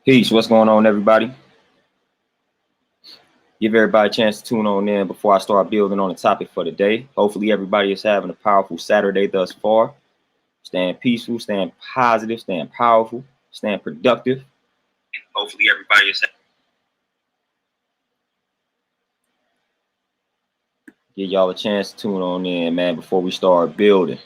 Peace. What's going on, everybody? Give everybody a chance to tune on in before I start building on the topic for the day. Hopefully, everybody is having a powerful Saturday thus far. Staying peaceful, staying positive, staying powerful, staying productive. Hopefully, everybody is. Give y'all a chance to tune on in, man, before we start building.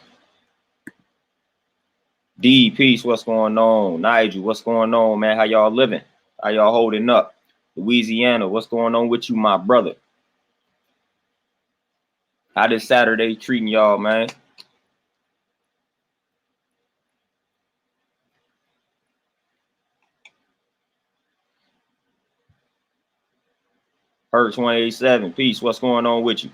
D, peace. What's going on? Nigel, what's going on, man? How y'all living? How y'all holding up? Louisiana, what's going on with you, my brother? How this Saturday treating y'all, man? Hertz 187, peace. What's going on with you?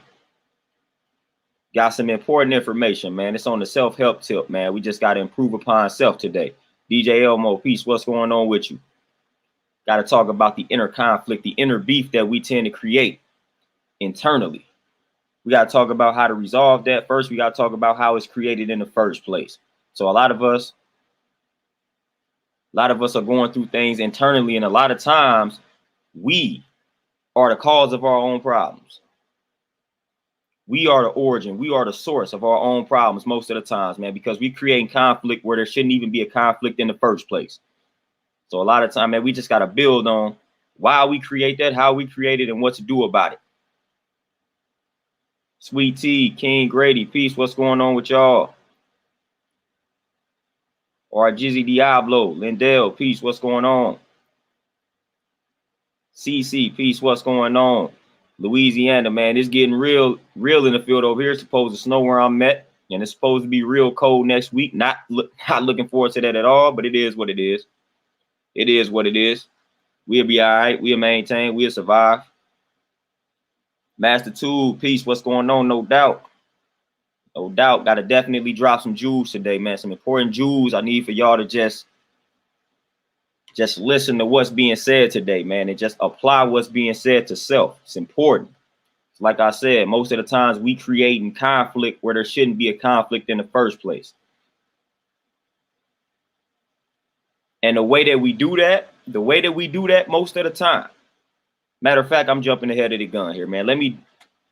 Got some important information, man. It's on the self-help tip, man. We just got to improve upon self today. DJ Elmo, peace. What's going on with you? Got to talk about the inner conflict, the inner beef that we tend to create internally. We got to talk about how to resolve that. First, we got to talk about how it's created in the first place. So a lot of us are going through things internally, and a lot of times we are the cause of our own problems. We are the origin. We are the source of our own problems most of the times, man, because we create conflict where there shouldn't even be a conflict in the first place. So a lot of time, man, we just got to build on why we create that, how we create it, and what to do about it. Sweet Tea, King Grady, peace. What's going on with y'all? Or Jizzy Diablo, Lindell, peace. What's going on? CC, peace. What's going on? Louisiana, man, it's getting real in the field over here. It's supposed to snow where I'm at, and it's supposed to be real cold next week. Not looking forward to that at all, but it is what it is. It is what it is. We'll be all right. We'll maintain. We'll survive. Master Tool, peace. What's going on? No doubt. No doubt. Got to definitely drop some jewels today, man. Some important jewels I need for y'all to just listen to what's being said today, man, and just apply what's being said to self. It's important. Like I said, most of the times we create in conflict where there shouldn't be a conflict in the first place. And the way that we do that most of the time. Matter of fact, I'm jumping ahead of the gun here, man.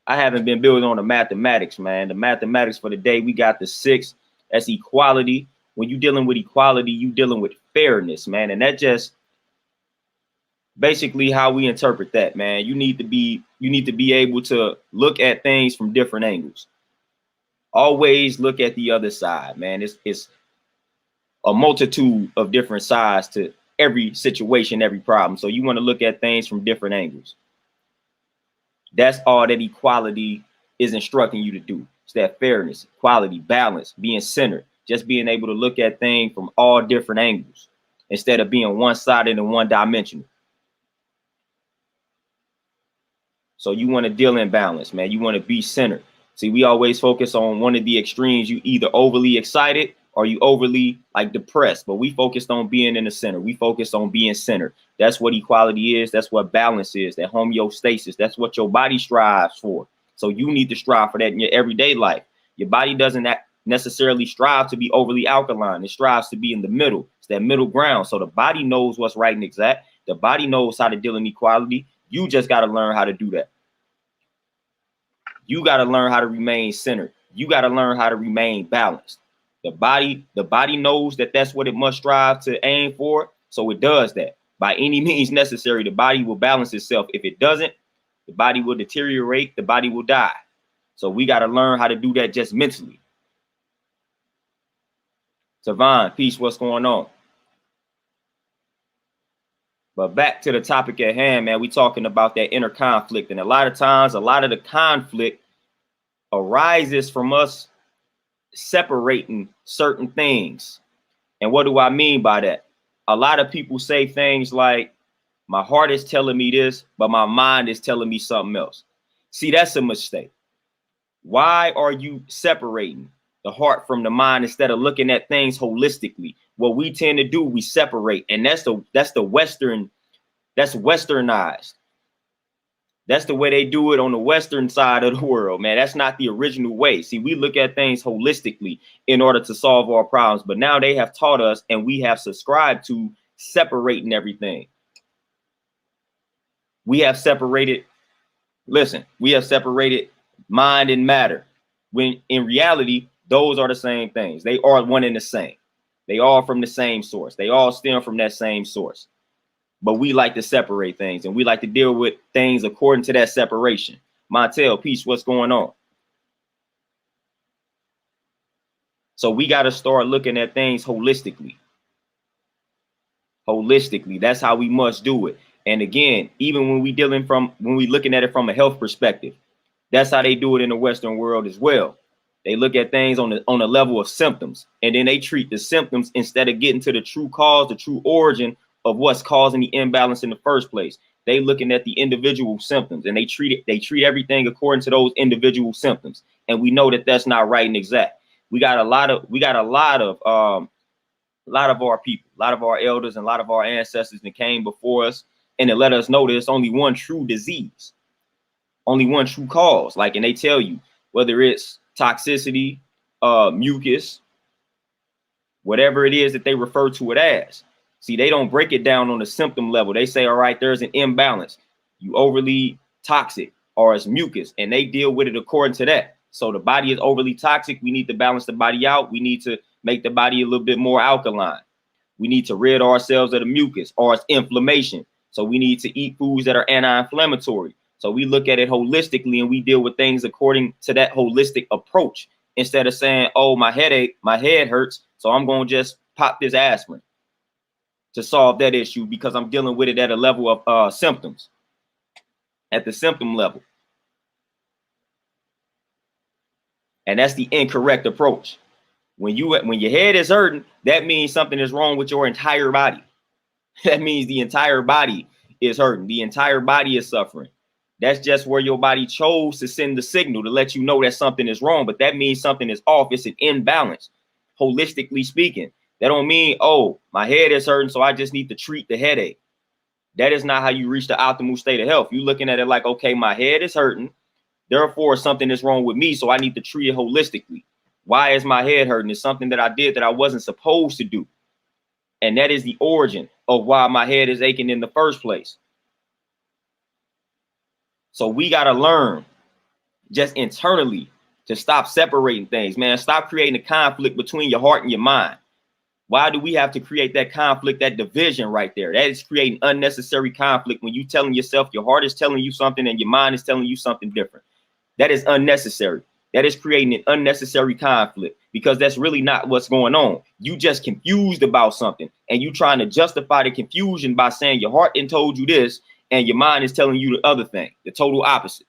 I haven't been building on the mathematics, man. The mathematics for the day, we got the 6. That's equality. When you're dealing with equality, you're dealing with fairness, man. And that just basically how we interpret that, man. You need to be able to look at things from different angles. Always look at the other side, man. It's a multitude of different sides to every situation, every problem. So you want to look at things from different angles. That's all that equality is instructing you to do. It's that fairness, equality, balance, being centered, just being able to look at things from all different angles instead of being one-sided and one-dimensional. So you want to deal in balance, man. You want to be centered. See, we always focus on one of the extremes. You either overly excited or you overly depressed, but we focused on being in the center. We focused on being centered. That's what equality is. That's what balance is, that homeostasis. That's what your body strives for. So you need to strive for that in your everyday life. Your body doesn't necessarily strive to be overly alkaline. It strives to be in the middle. It's that middle ground. So the body knows what's right and exact. The body knows how to deal in equality. You just got to learn how to do that. You got to learn how to remain centered. You got to learn how to remain balanced. The body knows that that's what it must strive to aim for. So it does that by any means necessary. The body will balance itself. If it doesn't, the body will deteriorate. The body will die. So we got to learn how to do that just mentally. Savon, peace. What's going on? But back to the topic at hand, man, we talking about that inner conflict. And a lot of times, a lot of the conflict arises from us separating certain things. And what do I mean by that? A lot of people say things like, my heart is telling me this, but my mind is telling me something else. See, that's a mistake. Why are you separating the heart from the mind instead of looking at things holistically? What we tend to do, we separate, and that's westernized. That's the way they do it on the western side of the world, man. That's not the original way. See, we look at things holistically in order to solve our problems, but now they have taught us and we have subscribed to separating everything. We have separated, listen, we have separated mind and matter, when in reality, those are the same things. They are one and the same. They all from the same source. They all stem from that same source. But we like to separate things, and we like to deal with things according to that separation. Montel, peace, what's going on? So we got to start looking at things holistically. Holistically, that's how we must do it. And again, even when we looking at it from a health perspective, that's how they do it in the Western world as well. They look at things on the level of symptoms, and then they treat the symptoms instead of getting to the true cause, the true origin of what's causing the imbalance in the first place. They looking at the individual symptoms, and they treat everything according to those individual symptoms. And we know that that's not right and exact. We got a lot of our people, a lot of our elders, and a lot of our ancestors that came before us, and it let us know there's only one true disease, only one true cause. Like, and they tell you whether it's toxicity, mucus, whatever it is that they refer to it as. See, they don't break it down on the symptom level. They say, all right, there's an imbalance. You overly toxic, or it's mucus, and they deal with it according to that. So the body is overly toxic. We need to balance the body out. We need to make the body a little bit more alkaline. We need to rid ourselves of the mucus, or it's inflammation. So we need to eat foods that are anti-inflammatory. So we look at it holistically, and we deal with things according to that holistic approach, instead of saying, oh, my head hurts, so I'm going to just pop this aspirin to solve that issue because I'm dealing with it at a level of symptoms, at the symptom level. And that's the incorrect approach. When your head is hurting, that means something is wrong with your entire body. That means the entire body is hurting. The entire body is suffering. That's just where your body chose to send the signal to let you know that something is wrong. But that means something is off. It's an imbalance, holistically speaking. That don't mean, oh, my head is hurting, so I just need to treat the headache. That is not how you reach the optimal state of health. You're looking at it like, okay, my head is hurting, therefore something is wrong with me, so I need to treat it holistically. Why is my head hurting? It's something that I did that I wasn't supposed to do. And that is the origin of why my head is aching in the first place. So we got to learn just internally to stop separating things, man. Stop creating a conflict between your heart and your mind. Why do we have to create that conflict, that division right there? That is creating unnecessary conflict when you telling yourself your heart is telling you something and your mind is telling you something different. That is unnecessary. That is creating an unnecessary conflict, because that's really not what's going on. You just confused about something, and you trying to justify the confusion by saying your heart didn't told you this and your mind is telling you the other thing, the total opposite.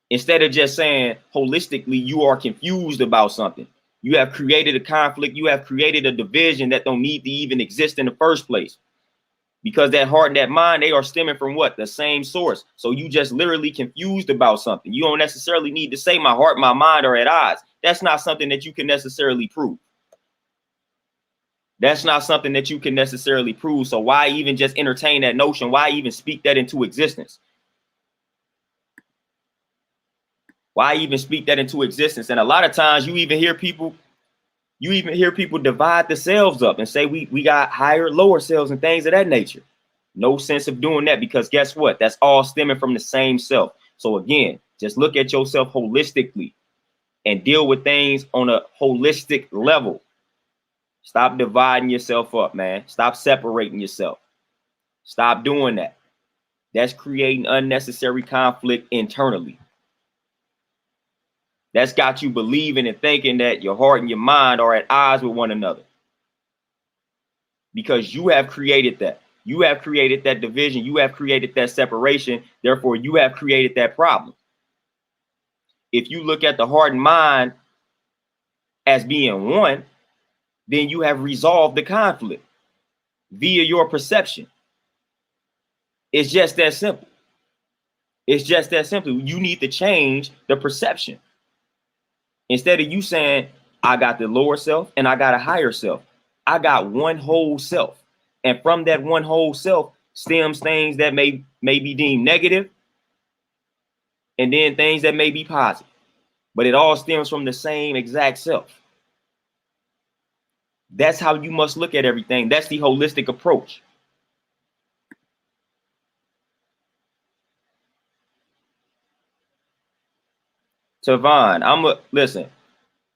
Instead of just saying holistically, you are confused about something. You have created a conflict. You have created a division that don't need to even exist in the first place, because that heart and that mind, they are stemming from what? The same source. So you just literally confused about something. You don't necessarily need to say my heart, my mind are at odds. That's not something that you can necessarily prove. That's not something that you can necessarily prove. So why even just entertain that notion? Why even speak that into existence? Why even speak that into existence? And a lot of times you even hear people divide the selves up and say we got higher, lower selves and things of that nature. No sense of doing that, because guess what? That's all stemming from the same self. So again, just look at yourself holistically and deal with things on a holistic level. Stop dividing yourself up, man. Stop separating yourself. Stop doing that. That's creating unnecessary conflict internally. That's got you believing and thinking that your heart and your mind are at odds with one another, because you have created that. You have created that division. You have created that separation. Therefore, you have created that problem. If you look at the heart and mind as being one, then you have resolved the conflict via your perception. It's just that simple. It's just that simple. You need to change the perception. Instead of you saying, I got the lower self and I got a higher self, I got one whole self. And from that one whole self stems things that may be deemed negative, and then things that may be positive. But it all stems from the same exact self. That's how you must look at everything. That's the holistic approach. Tavon, listen.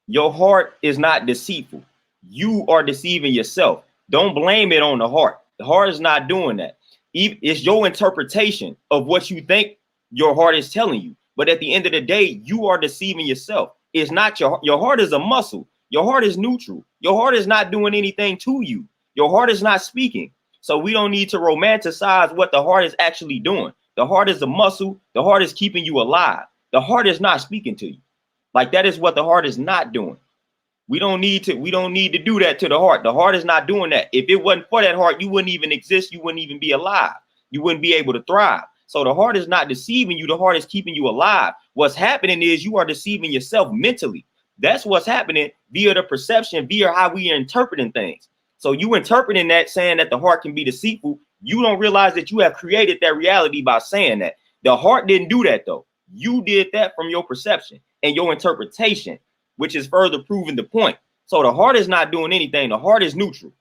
Your heart is not deceitful. You are deceiving yourself. Don't blame it on the heart. The heart is not doing that. It's your interpretation of what you think your heart is telling you. But at the end of the day, you are deceiving yourself. It's not your heart is a muscle. Your heart is neutral. Your heart is not doing anything to you. Your heart is not speaking. So we don't need to romanticize what the heart is actually doing. The heart is a muscle. The heart is keeping you alive. The heart is not speaking to you. Like that is what the heart is not doing. We don't need to do that to the heart. The heart is not doing that. If it wasn't for that heart, you wouldn't even exist. You wouldn't even be alive. You wouldn't be able to thrive. So the heart is not deceiving you. The heart is keeping you alive. What's happening is you are deceiving yourself mentally. That's what's happening via the perception, via how we are interpreting things. So you interpreting that, saying that the heart can be deceitful. You don't realize that you have created that reality by saying that. The heart didn't do that though. You did that from your perception and your interpretation, which is further proving the point. So the heart is not doing anything. The heart is neutral.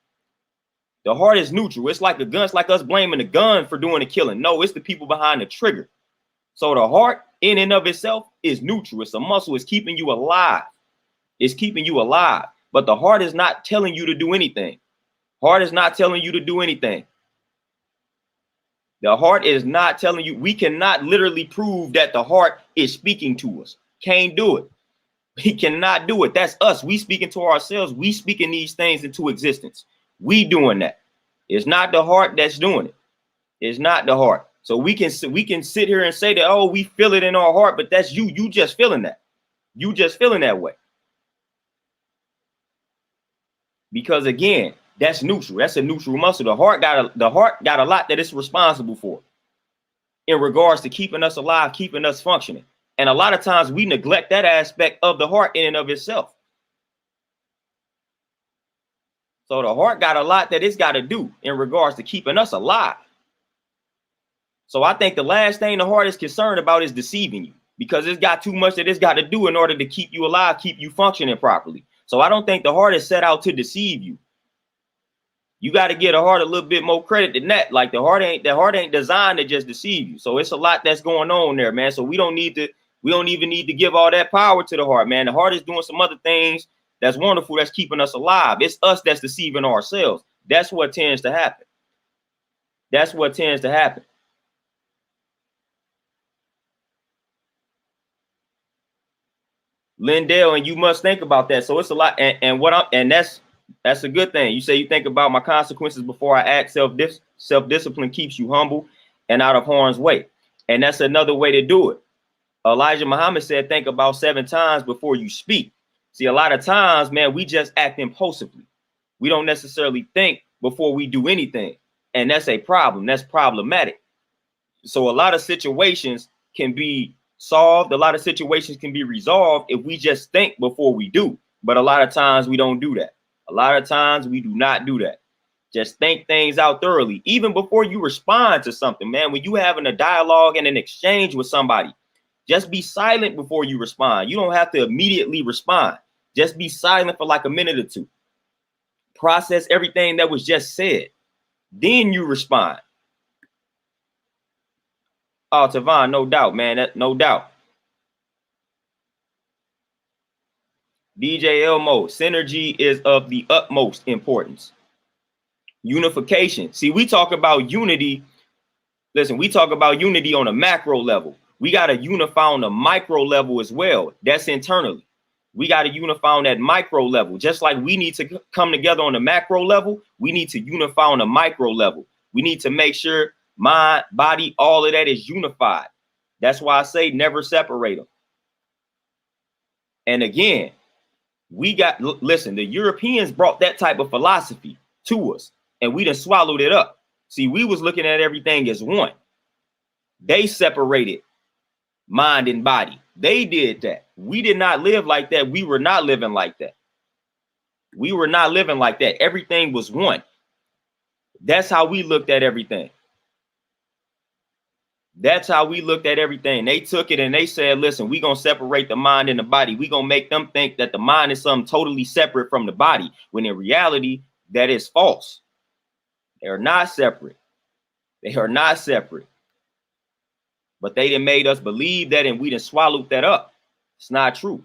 The heart is neutral. It's like a gun. It's like us blaming the gun for doing the killing. No, it's the people behind the trigger. So the heart in and of itself is neutral. It's a muscle. It's keeping you alive. It's keeping you alive. But the heart is not telling you to do anything. Heart is not telling you to do anything. The heart is not telling you. We cannot literally prove that the heart is speaking to us. Can't do it. We cannot do it. That's us. We speaking to ourselves. We speaking these things into existence. We doing that. It's not the heart that's doing it. It's not the heart. So we can sit here and say that, oh, we feel it in our heart, but that's you. You just feeling that. You just feeling that way. Because again, that's neutral. That's a neutral muscle. The heart got a lot that it's responsible for in regards to keeping us alive, keeping us functioning. And a lot of times we neglect that aspect of the heart in and of itself. So the heart got a lot that it's got to do in regards to keeping us alive. So I think the last thing the heart is concerned about is deceiving you, because it's got too much that it's got to do in order to keep you alive, keep you functioning properly. So I don't think the heart is set out to deceive you. You got to get a heart a little bit more credit than that. Like the heart ain't designed to just deceive you. So it's a lot that's going on there, man. So we don't even need to give all that power to the heart, man. The heart is doing some other things that's wonderful, that's keeping us alive. It's us that's deceiving ourselves. That's what tends to happen. That's what tends to happen. Lindell, and you must think about that. So it's a lot, and that's a good thing. You say you think about my consequences before I act. Self-discipline keeps you humble and out of harm's way. And that's another way to do it. Elijah Muhammad said, think about 7 times before you speak. See, a lot of times, man, we just act impulsively. We don't necessarily think before we do anything. And that's a problem. That's problematic. So a lot of situations can be solved. A lot of situations can be resolved if we just think before we do. But a lot of times we don't do that. A lot of times we do not do that. Just think things out thoroughly, even before you respond to something, man. When you having a dialogue and an exchange with somebody, just be silent before you respond. You don't have to immediately respond. Just be silent for like a minute or two. Process everything that was just said. Then you respond. Oh, Tavon, no doubt, man. No doubt. DJ Elmo, synergy is of the utmost importance. Unification. See, we talk about unity. Listen, we talk about unity on a macro level. We got to unify on a micro level as well. That's internally. We got to unify on that micro level. Just like we need to come together on the macro level, we need to unify on a micro level. We need to make sure mind, body, all of that is unified. That's why I say never separate them. And again, listen, the Europeans brought that type of philosophy to us, and we done swallowed it up. See, we was looking at everything as one. They separated mind and body. They did that. We did not live like that. We were not living like that. We were not living like that. Everything was one. That's how we looked at everything. That's how we looked at everything. They took it and they said, listen, we're going to separate the mind and the body. We're going to make them think that the mind is something totally separate from the body, when in reality, that is false. They are not separate. They are not separate. But they done made us believe that, and we done swallowed that up. It's not true.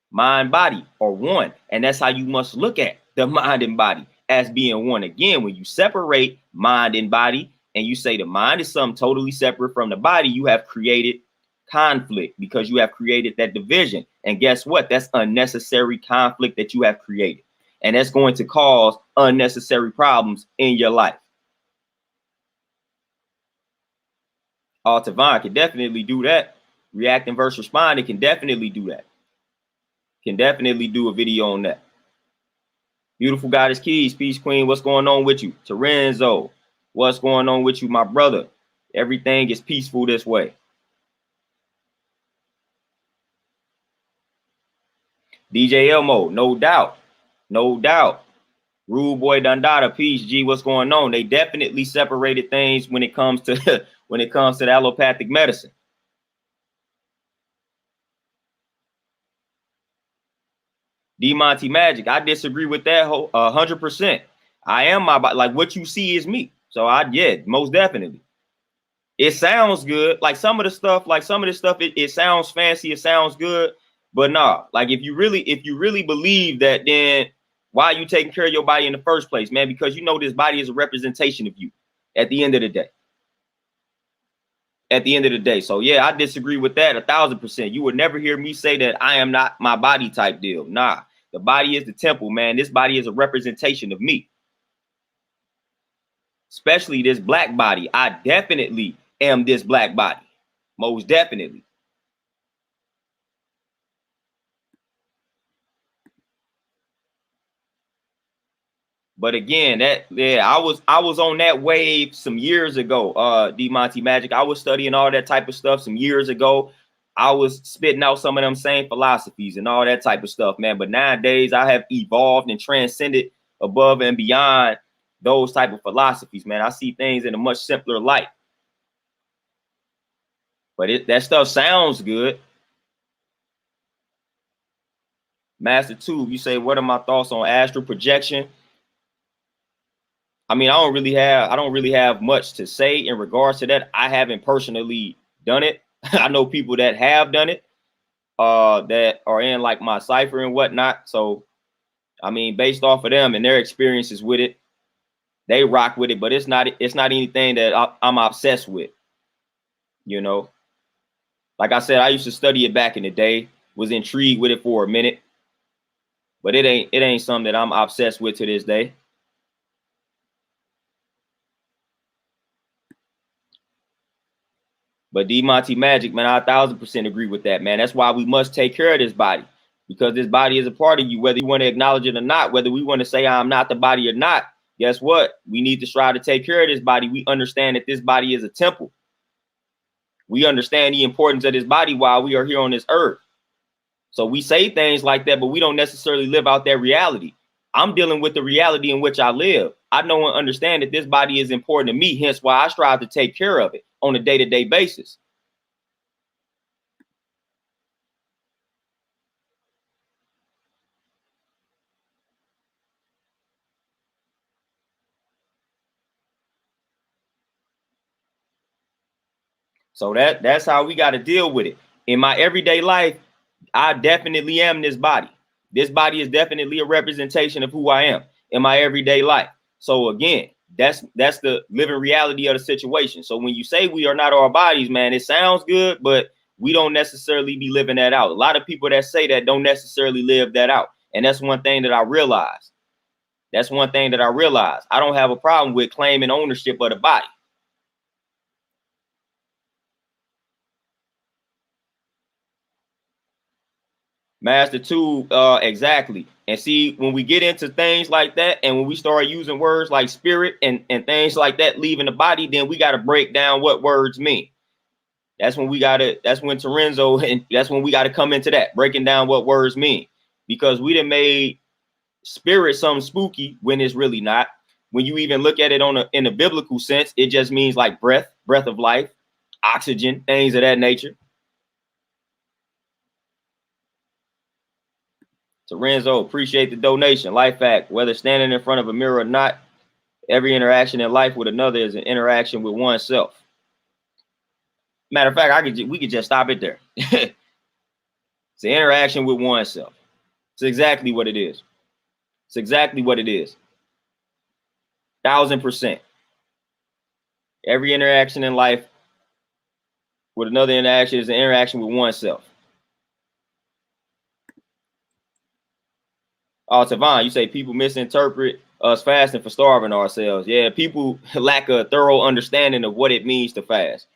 Mind, body are one. And that's how you must look at the mind and body, as being one. Again, when you separate mind and body, and you say the mind is something totally separate from the body, you have created conflict, because you have created that division. And guess what? That's unnecessary conflict that you have created. And that's going to cause unnecessary problems in your life. Tavon can definitely do that. Reacting versus responding can definitely do that. Can definitely do a video on that. Beautiful Goddess Keys, Peace Queen, what's going on with you? Terenzo, what's going on with you, my brother? Everything is peaceful this way. DJ Elmo, no doubt. No doubt. Rude Boy Dundada, peace, G, what's going on? They definitely separated things when it comes to when it comes to the allopathic medicine. D Monty Magic, I disagree with that 100%. I am my body. Like, what you see is me. So yeah, most definitely. It sounds good. Like some of the stuff, it sounds fancy, it sounds good. But nah, like if you really believe that, then why are you taking care of your body in the first place, man? Because you know this body is a representation of you at the end of the day. At the end of the day. So yeah, I disagree with that 1000%. You would never hear me say that I am not my body type deal. Nah, the body is the temple, man. This body is a representation of me. Especially this black body. I definitely am this black body. Most definitely. But again, I was on that wave some years ago, D Monty Magic. I was studying all that type of stuff some years ago. I was spitting out some of them same philosophies and all that type of stuff, man. But nowadays I have evolved and transcended above and beyond those type of philosophies, man. I see things in a much simpler light. But that stuff sounds good. Master Tube, you say, what are my thoughts on astral projection? I mean, I don't really have much to say in regards to that. I haven't personally done it. I know people that have done it, that are in like my cipher and whatnot. So, I mean, based off of them and their experiences with it, they rock with it. But it's not anything that I'm obsessed with. You know, like I said, I used to study it back in the day. Was intrigued with it for a minute, but it ain't something that I'm obsessed with to this day. But D Monty Magic, man, I 1000% agree with that, man. That's why we must take care of this body, because this body is a part of you, whether you want to acknowledge it or not, whether we want to say I'm not the body or not. Guess what? We need to strive to take care of this body. We understand that this body is a temple. We understand the importance of this body while we are here on this earth. So we say things like that, but we don't necessarily live out that reality. I'm dealing with the reality in which I live. I know and understand that this body is important to me, hence why I strive to take care of it on a day-to-day basis. So that's how we got to deal with it. In my everyday life, I definitely am this body. This body is definitely a representation of who I am in my everyday life. So again, that's the living reality of the situation. So when you say we are not our bodies, man, it sounds good, but we don't necessarily be living that out. A lot of people that say that don't necessarily live that out. And that's one thing that I realized. That's one thing that I realized. I don't have a problem with claiming ownership of the body. Master Two, exactly. And see, when we get into things like that, and when we start using words like spirit and things like that leaving the body, then we got to break down what words mean. That's when Terenzo, and that's when we got to come into that, breaking down what words mean. Because we done made spirit something spooky when it's really not. When you even look at it in a biblical sense, it just means like breath of life, oxygen, things of that nature. So Renzo, appreciate the donation. Life fact, whether standing in front of a mirror or not, every interaction in life with another is an interaction with oneself. Matter of fact, we could just stop it there. It's an interaction with oneself. It's exactly what it is. It's exactly what it is. 1000%. Every interaction in life with another interaction is an interaction with oneself. Oh, Tavon, you say people misinterpret us fasting for starving ourselves. Yeah, people lack a thorough understanding of what it means to fast.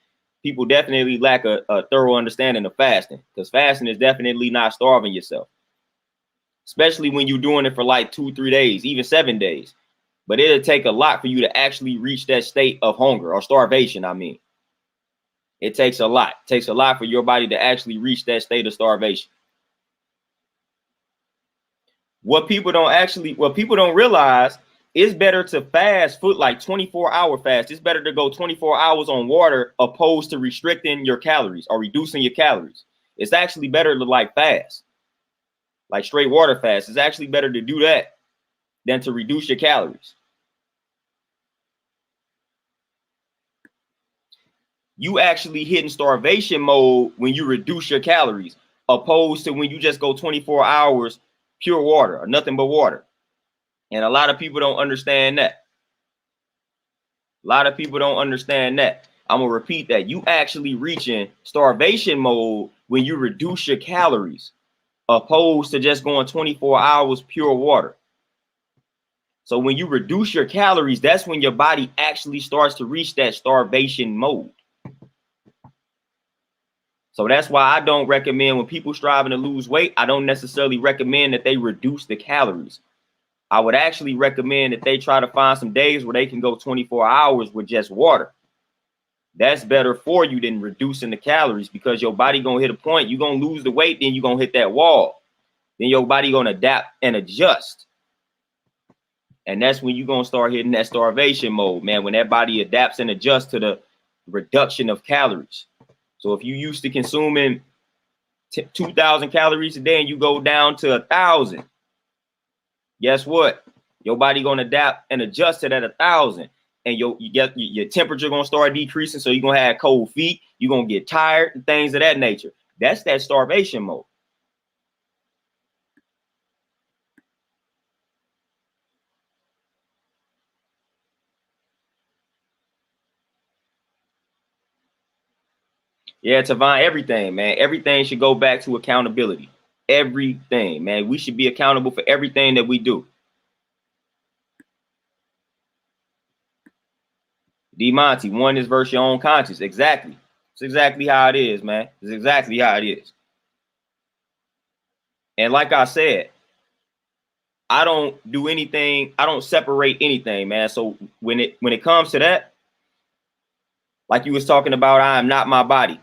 People definitely lack a thorough understanding of fasting, because fasting is definitely not starving yourself, especially when you're doing it for like 2-3 days, even 7 days. But it'll take a lot for you to actually reach that state of hunger or starvation. I mean, it takes a lot. It takes a lot for your body to actually reach that state of starvation. What people don't realize, it's better to fast for like 24-hour fast. It's better to go 24 hours on water opposed to restricting your calories or reducing your calories. It's actually better to like fast, like straight water fast. It's actually better to do that than to reduce your calories. You actually hitting starvation mode when you reduce your calories, opposed to when you just go 24 hours pure water or nothing but water. And a lot of people don't understand that. A lot of people don't understand that. I'm going to repeat that. You actually reaching starvation mode when you reduce your calories, opposed to just going 24 hours pure water. So when you reduce your calories, that's when your body actually starts to reach that starvation mode. So that's why I don't recommend, when people striving to lose weight, I don't necessarily recommend that they reduce the calories. I would actually recommend that they try to find some days where they can go 24 hours with just water. That's better for you than reducing the calories, because your body gonna hit a point, you're gonna lose the weight, then you're gonna hit that wall. Then your body gonna adapt and adjust. And that's when you're gonna start hitting that starvation mode, man, when that body adapts and adjusts to the reduction of calories. So if you used to consuming 2,000 calories a day and you go down to 1,000, guess what? Your body gonna adapt and adjust to that 1,000, and your temperature gonna start decreasing. So you're gonna have cold feet. You're gonna get tired and things of that nature. That's that starvation mode. Yeah, Tavon, everything, man. Everything should go back to accountability. Everything, man. We should be accountable for everything that we do. D Monty, one is versus your own conscience. Exactly. It's exactly how it is, man. It's exactly how it is. And like I said, I don't do anything. I don't separate anything, man. So when it comes to that, like you was talking about, I am not my body.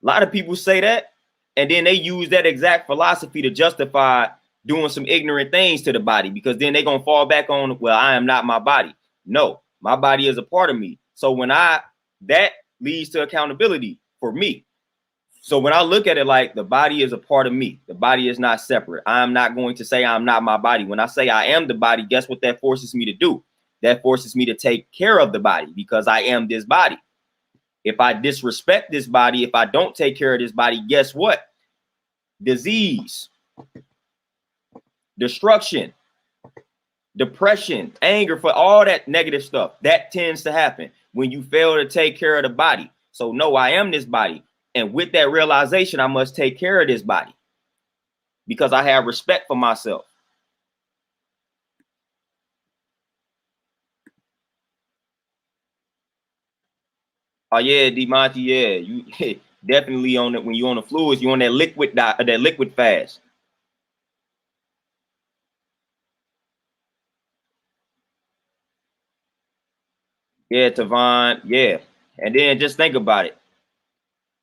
A lot of people say that, and then they use that exact philosophy to justify doing some ignorant things to the body, because then they're gonna fall back on, well, I am not my body. No, my body is a part of me. So that leads to accountability for me. So when I look at it, like, the body is a part of me, the body is not separate. I'm not going to say I'm not my body. When I say I am the body, guess what that forces me to do? That forces me to take care of the body, because I am this body. If I disrespect this body, if I don't take care of this body, guess what? Disease, destruction, depression, anger, for all that negative stuff, that tends to happen when you fail to take care of the body. So no, I am this body. And with that realization, I must take care of this body, because I have respect for myself. Oh yeah, DeMonte, yeah, you definitely on it. When you're on the fluids, you're on that liquid fast. Yeah, Tavon, yeah. And then just think about it.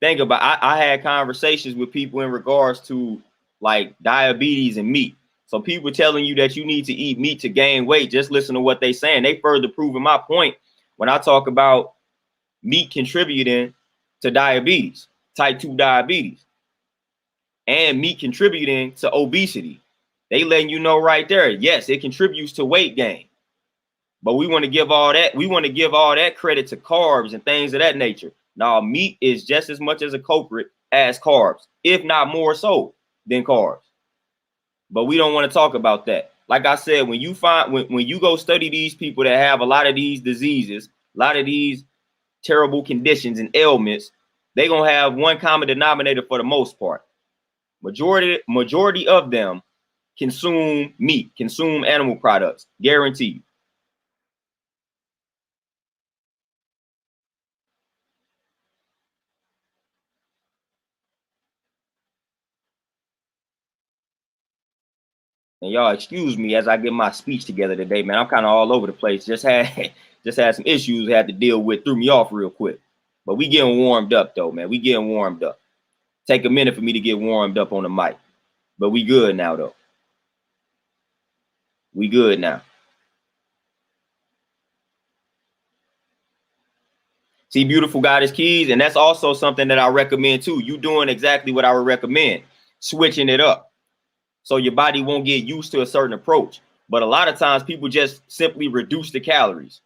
I had conversations with people in regards to like diabetes and meat. So people telling you that you need to eat meat to gain weight, just listen to what they saying. They further proving my point when I talk about meat contributing to diabetes, type 2 diabetes, and meat contributing to obesity. They letting you know right there, yes, it contributes to weight gain. But we want to give all that credit to carbs and things of that nature. Now, meat is just as much as a culprit as carbs, if not more so than carbs. But we don't want to talk about that. Like I said, when you go study these people that have a lot of these diseases, a lot of these terrible conditions and ailments, they're gonna have one common denominator for the most part. Majority of them consume meat, consume animal products, guaranteed. And y'all excuse me as I get my speech together today, man. I'm kind of all over the place. Just had just had some issues I had to deal with, threw me off real quick. But we getting warmed up though, man. We getting warmed up. Take a minute for me to get warmed up on the mic. But we good now though. We good now. See, beautiful Goddess Keys, and that's also something that I recommend too. You doing exactly what I would recommend, switching it up so your body won't get used to a certain approach. But a lot of times people just simply reduce the calories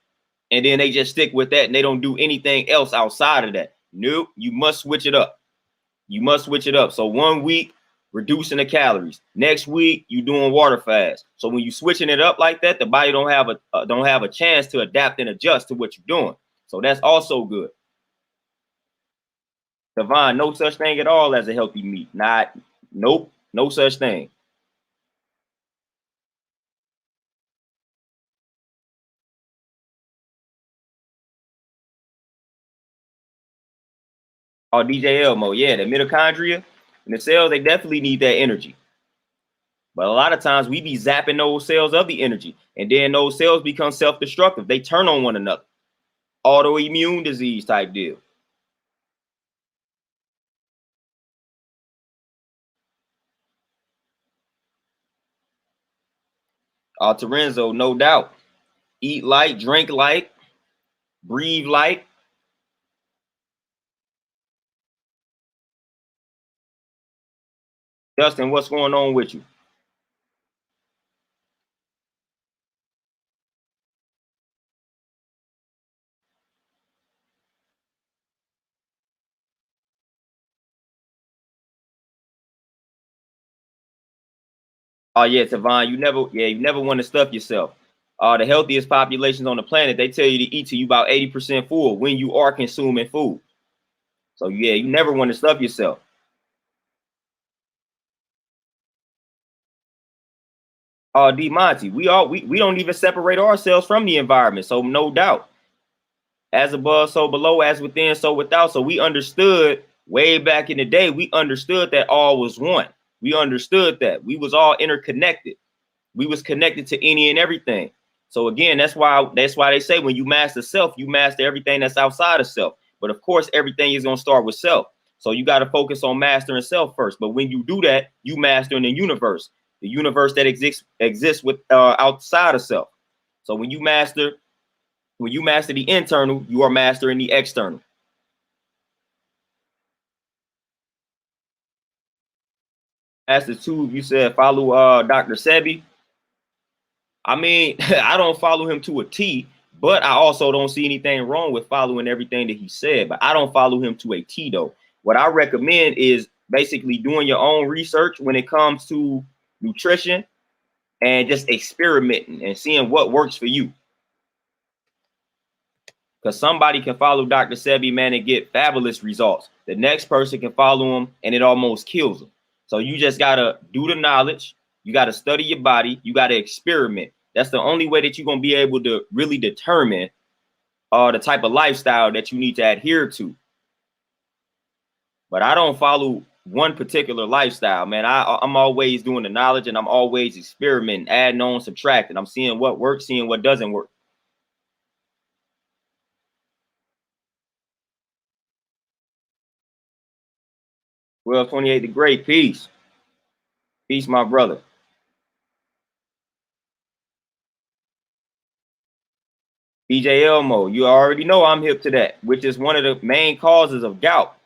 and then they just stick with that and they don't do anything else outside of that. Nope, you must switch it up. You must switch it up. So 1 week reducing the calories, next week you doing water fast. So when you switching it up like that, the body don't have a chance to adapt and adjust to what you're doing. So that's also good. Devon, no such thing at all as a healthy meat. Nope, no such thing. Oh, DJ Elmo, yeah, the mitochondria and the cells, they definitely need that energy. But a lot of times we be zapping those cells of the energy, and then those cells become self-destructive. They turn on one another. Autoimmune disease type deal. Terenzo, no doubt. Eat light, drink light, breathe light. Justin, what's going on with you? Oh yeah, Tavon, you never want to stuff yourself. The healthiest populations on the planet, they tell you to eat till you about 80% full when you are consuming food. So yeah, you never want to stuff yourself. D Monty, we don't even separate ourselves from the environment. So no doubt. As above, so below, as within, so without. So we understood way back in the day, we understood that all was one. We understood that we was all interconnected. We was connected to any and everything. So again, that's why they say when you master self, you master everything that's outside of self. But of course, everything is gonna start with self. So you got to focus on mastering self first. But when you do that, you mastering the universe that exists with outside of self. So when you master the internal, you are mastering the external. As the two, you said follow Dr. Sebi. I mean, I don't follow him to a T, but I also don't see anything wrong with following everything that he said. But I don't follow him to a T though. What I recommend is basically doing your own research when it comes to nutrition and just experimenting and seeing what works for you. Because somebody can follow Dr. Sebi, man, and get fabulous results. The next person can follow him and it almost kills them. So you just got to do the knowledge. You got to study your body. You got to experiment. That's the only way that you're going to be able to really determine the type of lifestyle that you need to adhere to. But I don't follow one particular lifestyle, man. I'm always doing the knowledge and I'm always experimenting, adding on, subtracting. I'm seeing what works, seeing what doesn't work. 1228 the great. Peace. Peace, my brother. BJ Elmo, you already know I'm hip to that, which is one of the main causes of gout.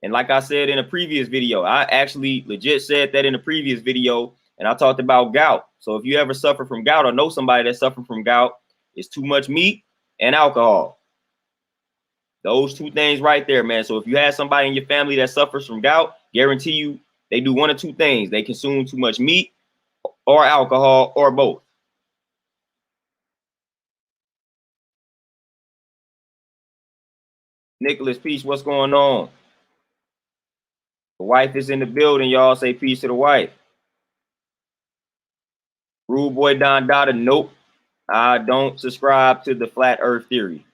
And like I said in a previous video, I actually legit said that in a previous video, and I talked about gout. So if you ever suffer from gout or know somebody that suffers from gout, it's too much meat and alcohol. Those two things right there, man. So if you have somebody in your family that suffers from gout, guarantee you they do one of two things. They consume too much meat or alcohol or both. Nicholas, peace. What's going on? The wife is in the building. Y'all say peace to the wife. Rude boy Don Dada. Nope. I don't subscribe to the flat earth theory.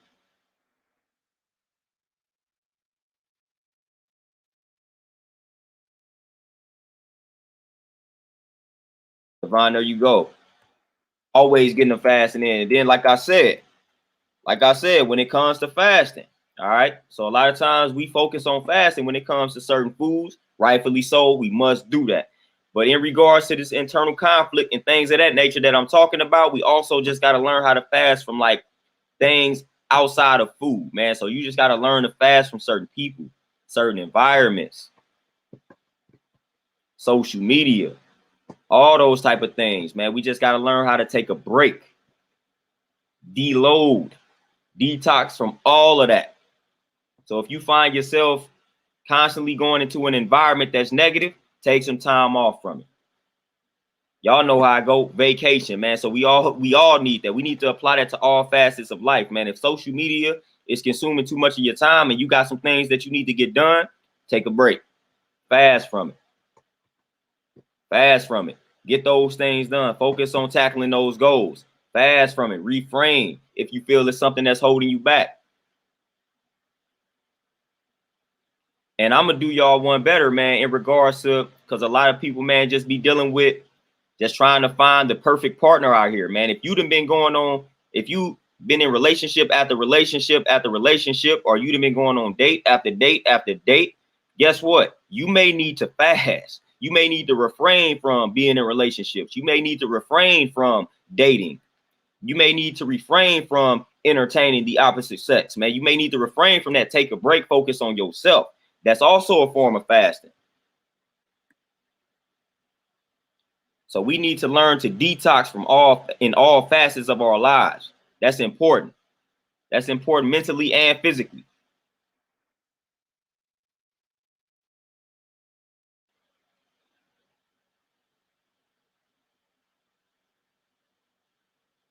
Devon, there you go. Always getting the fasting in. And then, like I said, when it comes to fasting, all right. So a lot of times we focus on fasting when it comes to certain foods, rightfully so. We must do that. But in regards to this internal conflict and things of that nature that I'm talking about, we also just got to learn how to fast from like things outside of food, man. So you just got to learn to fast from certain people, certain environments, social media, all those type of things, man. We just got to learn how to take a break, deload, detox from all of that. So if you find yourself constantly going into an environment that's negative, take some time off from it. Y'all know how I go, vacation, man. So we all need that. We need to apply that to all facets of life, man. If social media is consuming too much of your time and you got some things that you need to get done, take a break. Fast from it. Fast from it. Get those things done. Focus on tackling those goals. Fast from it. Refrain if you feel it's something that's holding you back. And I'm gonna do y'all one better, man, in regards to, because a lot of people, man, just be dealing with just trying to find the perfect partner out here, man. If you've been going on, if you been in relationship after relationship after relationship, or you've been going on date after date after date, guess what? You may need to fast. You may need to refrain from being in relationships. You may need to refrain from dating. You may need to refrain from entertaining the opposite sex, man. You may need to refrain from that. Take a break, focus on yourself. That's also a form of fasting. So we need to learn to detox from all facets of our lives. That's important. That's important mentally and physically.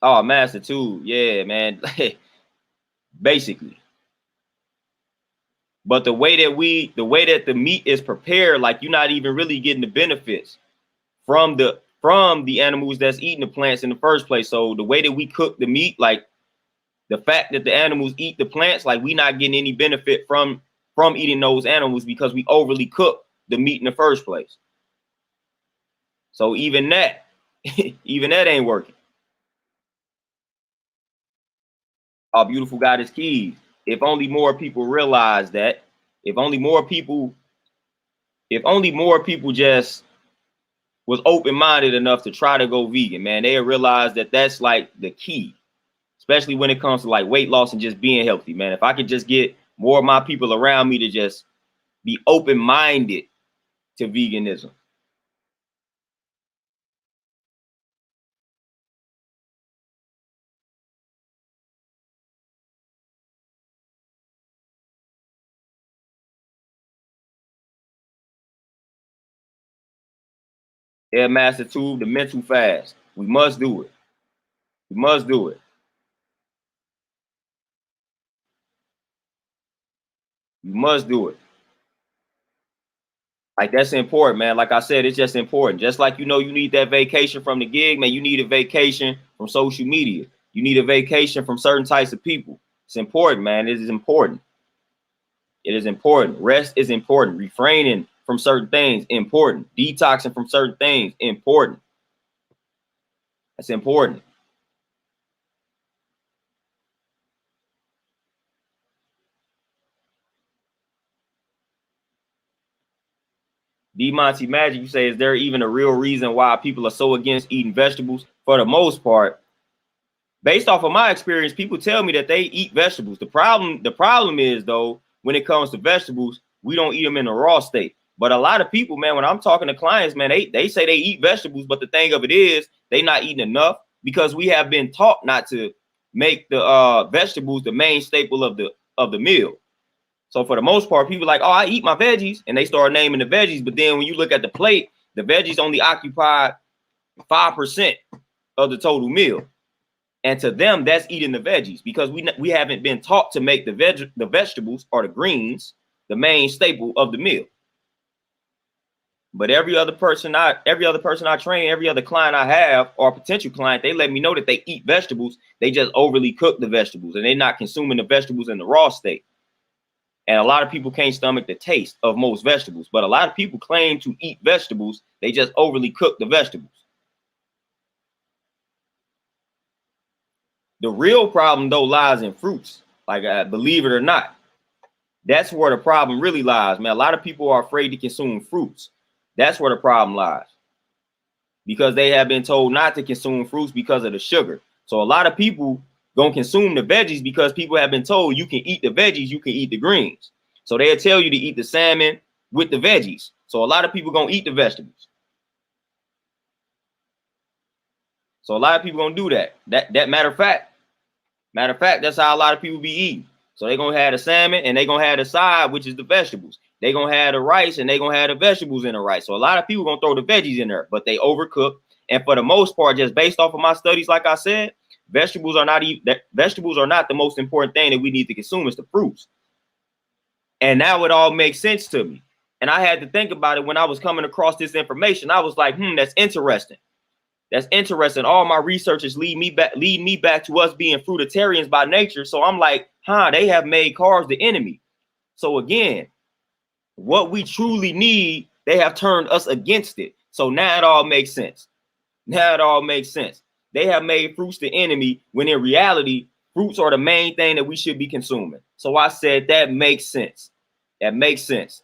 Oh, master too. Yeah, man. Basically. But the way that the meat is prepared, like you're not even really getting the benefits from the animals that's eating the plants in the first place. So the way that we cook the meat, like the fact that the animals eat the plants, like we not getting any benefit from eating those animals because we overly cook the meat in the first place. So even that, even that ain't working. Our beautiful God is keys. If only more people realize that, if only more people just was open-minded enough to try to go vegan, man, they realize that that's like the key, especially when it comes to like weight loss and just being healthy, man. If I could just get more of my people around me to just be open-minded to veganism. Yeah, Master Tube, the mental fast. We must do it. We must do it. We must do it. Like that's important, man. Like I said, it's just important. Just like you need that vacation from the gig, man. You need a vacation from social media. You need a vacation from certain types of people. It's important, man. It is important. It is important. Rest is important. Refraining from certain things, important. Detoxing from certain things, important. That's important. D Monty Magic, you say, is there even a real reason why people are so against eating vegetables? For the most part, Based off of my experience, people tell me that they eat vegetables. The problem is though, when it comes to vegetables, we don't eat them in a raw state. But a lot of people, man, when I'm talking to clients, man, they say they eat vegetables, but the thing of it is they not eating enough because we have been taught not to make the vegetables the main staple of the meal. So for the most part, people are like, oh, I eat my veggies, and they start naming the veggies. But then when you look at the plate, the veggies only occupy 5% of the total meal. And to them, that's eating the veggies because we haven't been taught to make the vegetables or the greens the main staple of the meal. But every other person I train, every other client I have or potential client, they let me know that they eat vegetables. They just overly cook the vegetables and they're not consuming the vegetables in the raw state. And a lot of people can't stomach the taste of most vegetables, but a lot of people claim to eat vegetables. They just overly cook the vegetables. The real problem, though, lies in fruits. Like, believe it or not, that's where the problem really lies, man. A lot of people are afraid to consume fruits. That's where the problem lies. Because they have been told not to consume fruits because of the sugar. So a lot of people gonna consume the veggies because people have been told you can eat the veggies, you can eat the greens. So they'll tell you to eat the salmon with the veggies. So a lot of people gonna eat the vegetables. So a lot of people gonna do that. That matter of fact, that's how a lot of people be eating. So they're gonna have the salmon and they're gonna have the side, which is the vegetables. They're gonna have the rice and they're gonna have the vegetables in the rice. So a lot of people gonna throw the veggies in there, but they overcook. And for the most part, just based off of my studies, like I said, vegetables are not the most important thing that we need to consume. It's the fruits. And now it all makes sense to me. And I had to think about it when I was coming across this information. I was like, that's interesting. That's interesting. All my researchers lead me back to us being fruitarians by nature. So I'm like, they have made carbs the enemy. So again, what we truly need, they have turned us against it. So now it all makes sense. Now it all makes sense. They have made fruits the enemy when in reality, fruits are the main thing that we should be consuming. So I said that makes sense. That makes sense.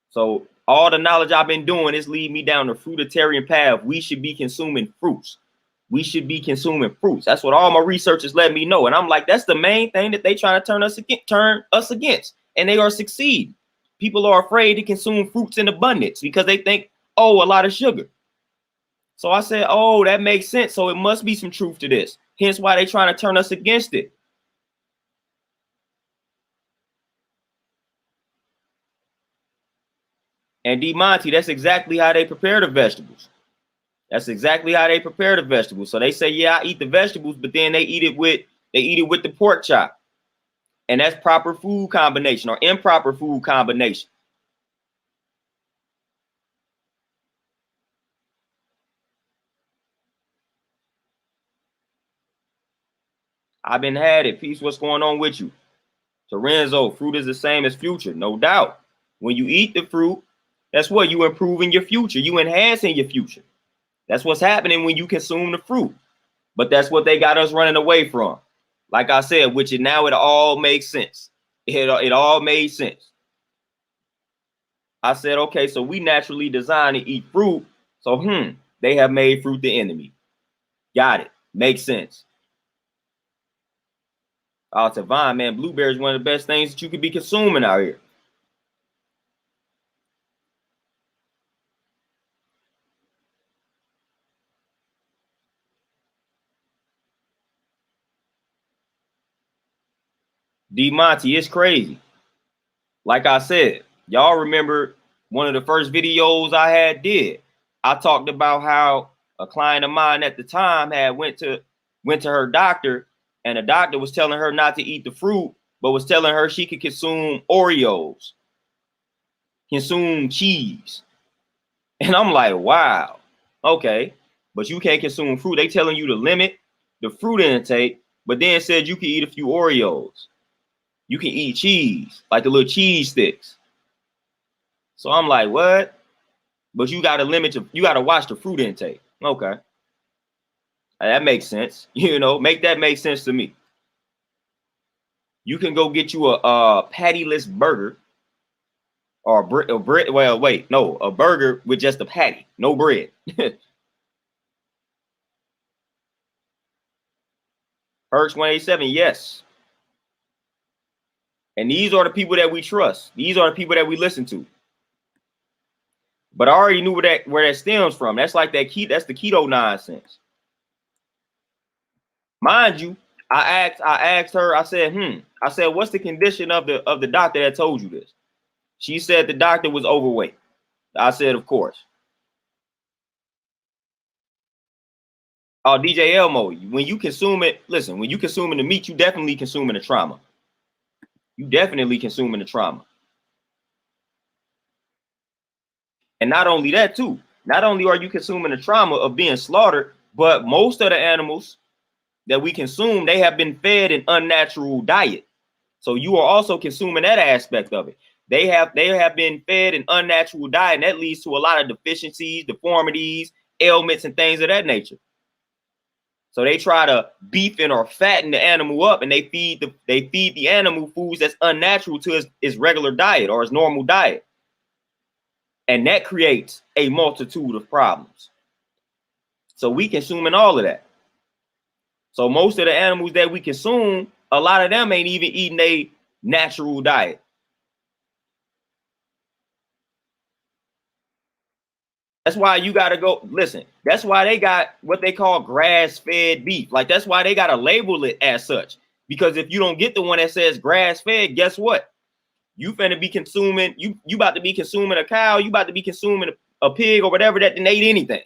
So all the knowledge I've been doing is lead me down the fruitarian path. We should be consuming fruits. We should be consuming fruits. That's what all my researchers let me know. And I'm like, that's the main thing that they try to turn us against. And they are succeeding. People are afraid to consume fruits in abundance because they think, a lot of sugar. So I said, that makes sense. So it must be some truth to this. Hence why they're trying to turn us against it. And D Monty, that's exactly how they prepare the vegetables. That's exactly how they prepare the vegetables. So they say, yeah, I eat the vegetables, but then they eat it with the pork chop. And that's proper food combination or improper food combination. I've been had it. Peace, what's going on with you? Lorenzo, fruit is the same as future, no doubt. When you eat the fruit, that's what you improving your future. You enhancing your future. That's what's happening when you consume the fruit. But that's what they got us running away from. Like I said, now it all makes sense. It all made sense. I said, okay, so we naturally designed to eat fruit. So, they have made fruit the enemy. Got it. Makes sense. Tavon, man, blueberries one of the best things that you could be consuming out here. D Monty, it's crazy. Like I said, y'all remember one of the first videos I did. I talked about how a client of mine at the time had went to her doctor, and the doctor was telling her not to eat the fruit, but was telling her she could consume Oreos, consume cheese. And I'm like, wow, okay, but you can't consume fruit. They telling you to limit the fruit intake, but then said you can eat a few Oreos. You can eat cheese, like the little cheese sticks. So I'm like, what? But you got to you got to watch the fruit intake. Okay. That makes sense. Make that make sense to me. You can go get you a pattyless burger or bread. Well, wait, no, a burger with just a patty, no bread. Herx 187, yes. And these are the people that we trust. These are the people that we listen to. But I already knew where that stems from. That's like that's the keto nonsense. Mind you, I asked her, I said, what's the condition of the doctor that told you this? She said the doctor was overweight. I said, of course. Oh, DJ Elmo, when you consume it, listen, when you consuming the meat, you definitely consuming the trauma. You definitely consuming the trauma. And not only that, too. Not only are you consuming the trauma of being slaughtered, but most of the animals that we consume, they have been fed an unnatural diet. So you are also consuming that aspect of it. They have been fed an unnatural diet, and that leads to a lot of deficiencies, deformities, ailments, and things of that nature. So they try to beefen or fatten the animal up, and they feed the animal foods that's unnatural to its regular diet or its normal diet. And that creates a multitude of problems. So we consuming all of that. So most of the animals that we consume, a lot of them ain't even eating a natural diet. That's why you got to go, listen, that's why they got what they call grass-fed beef. Like, that's why they got to label it as such. Because if you don't get the one that says grass-fed, guess what? You finna be consuming, you about to be consuming a cow, you about to be consuming a pig or whatever that didn't eat anything.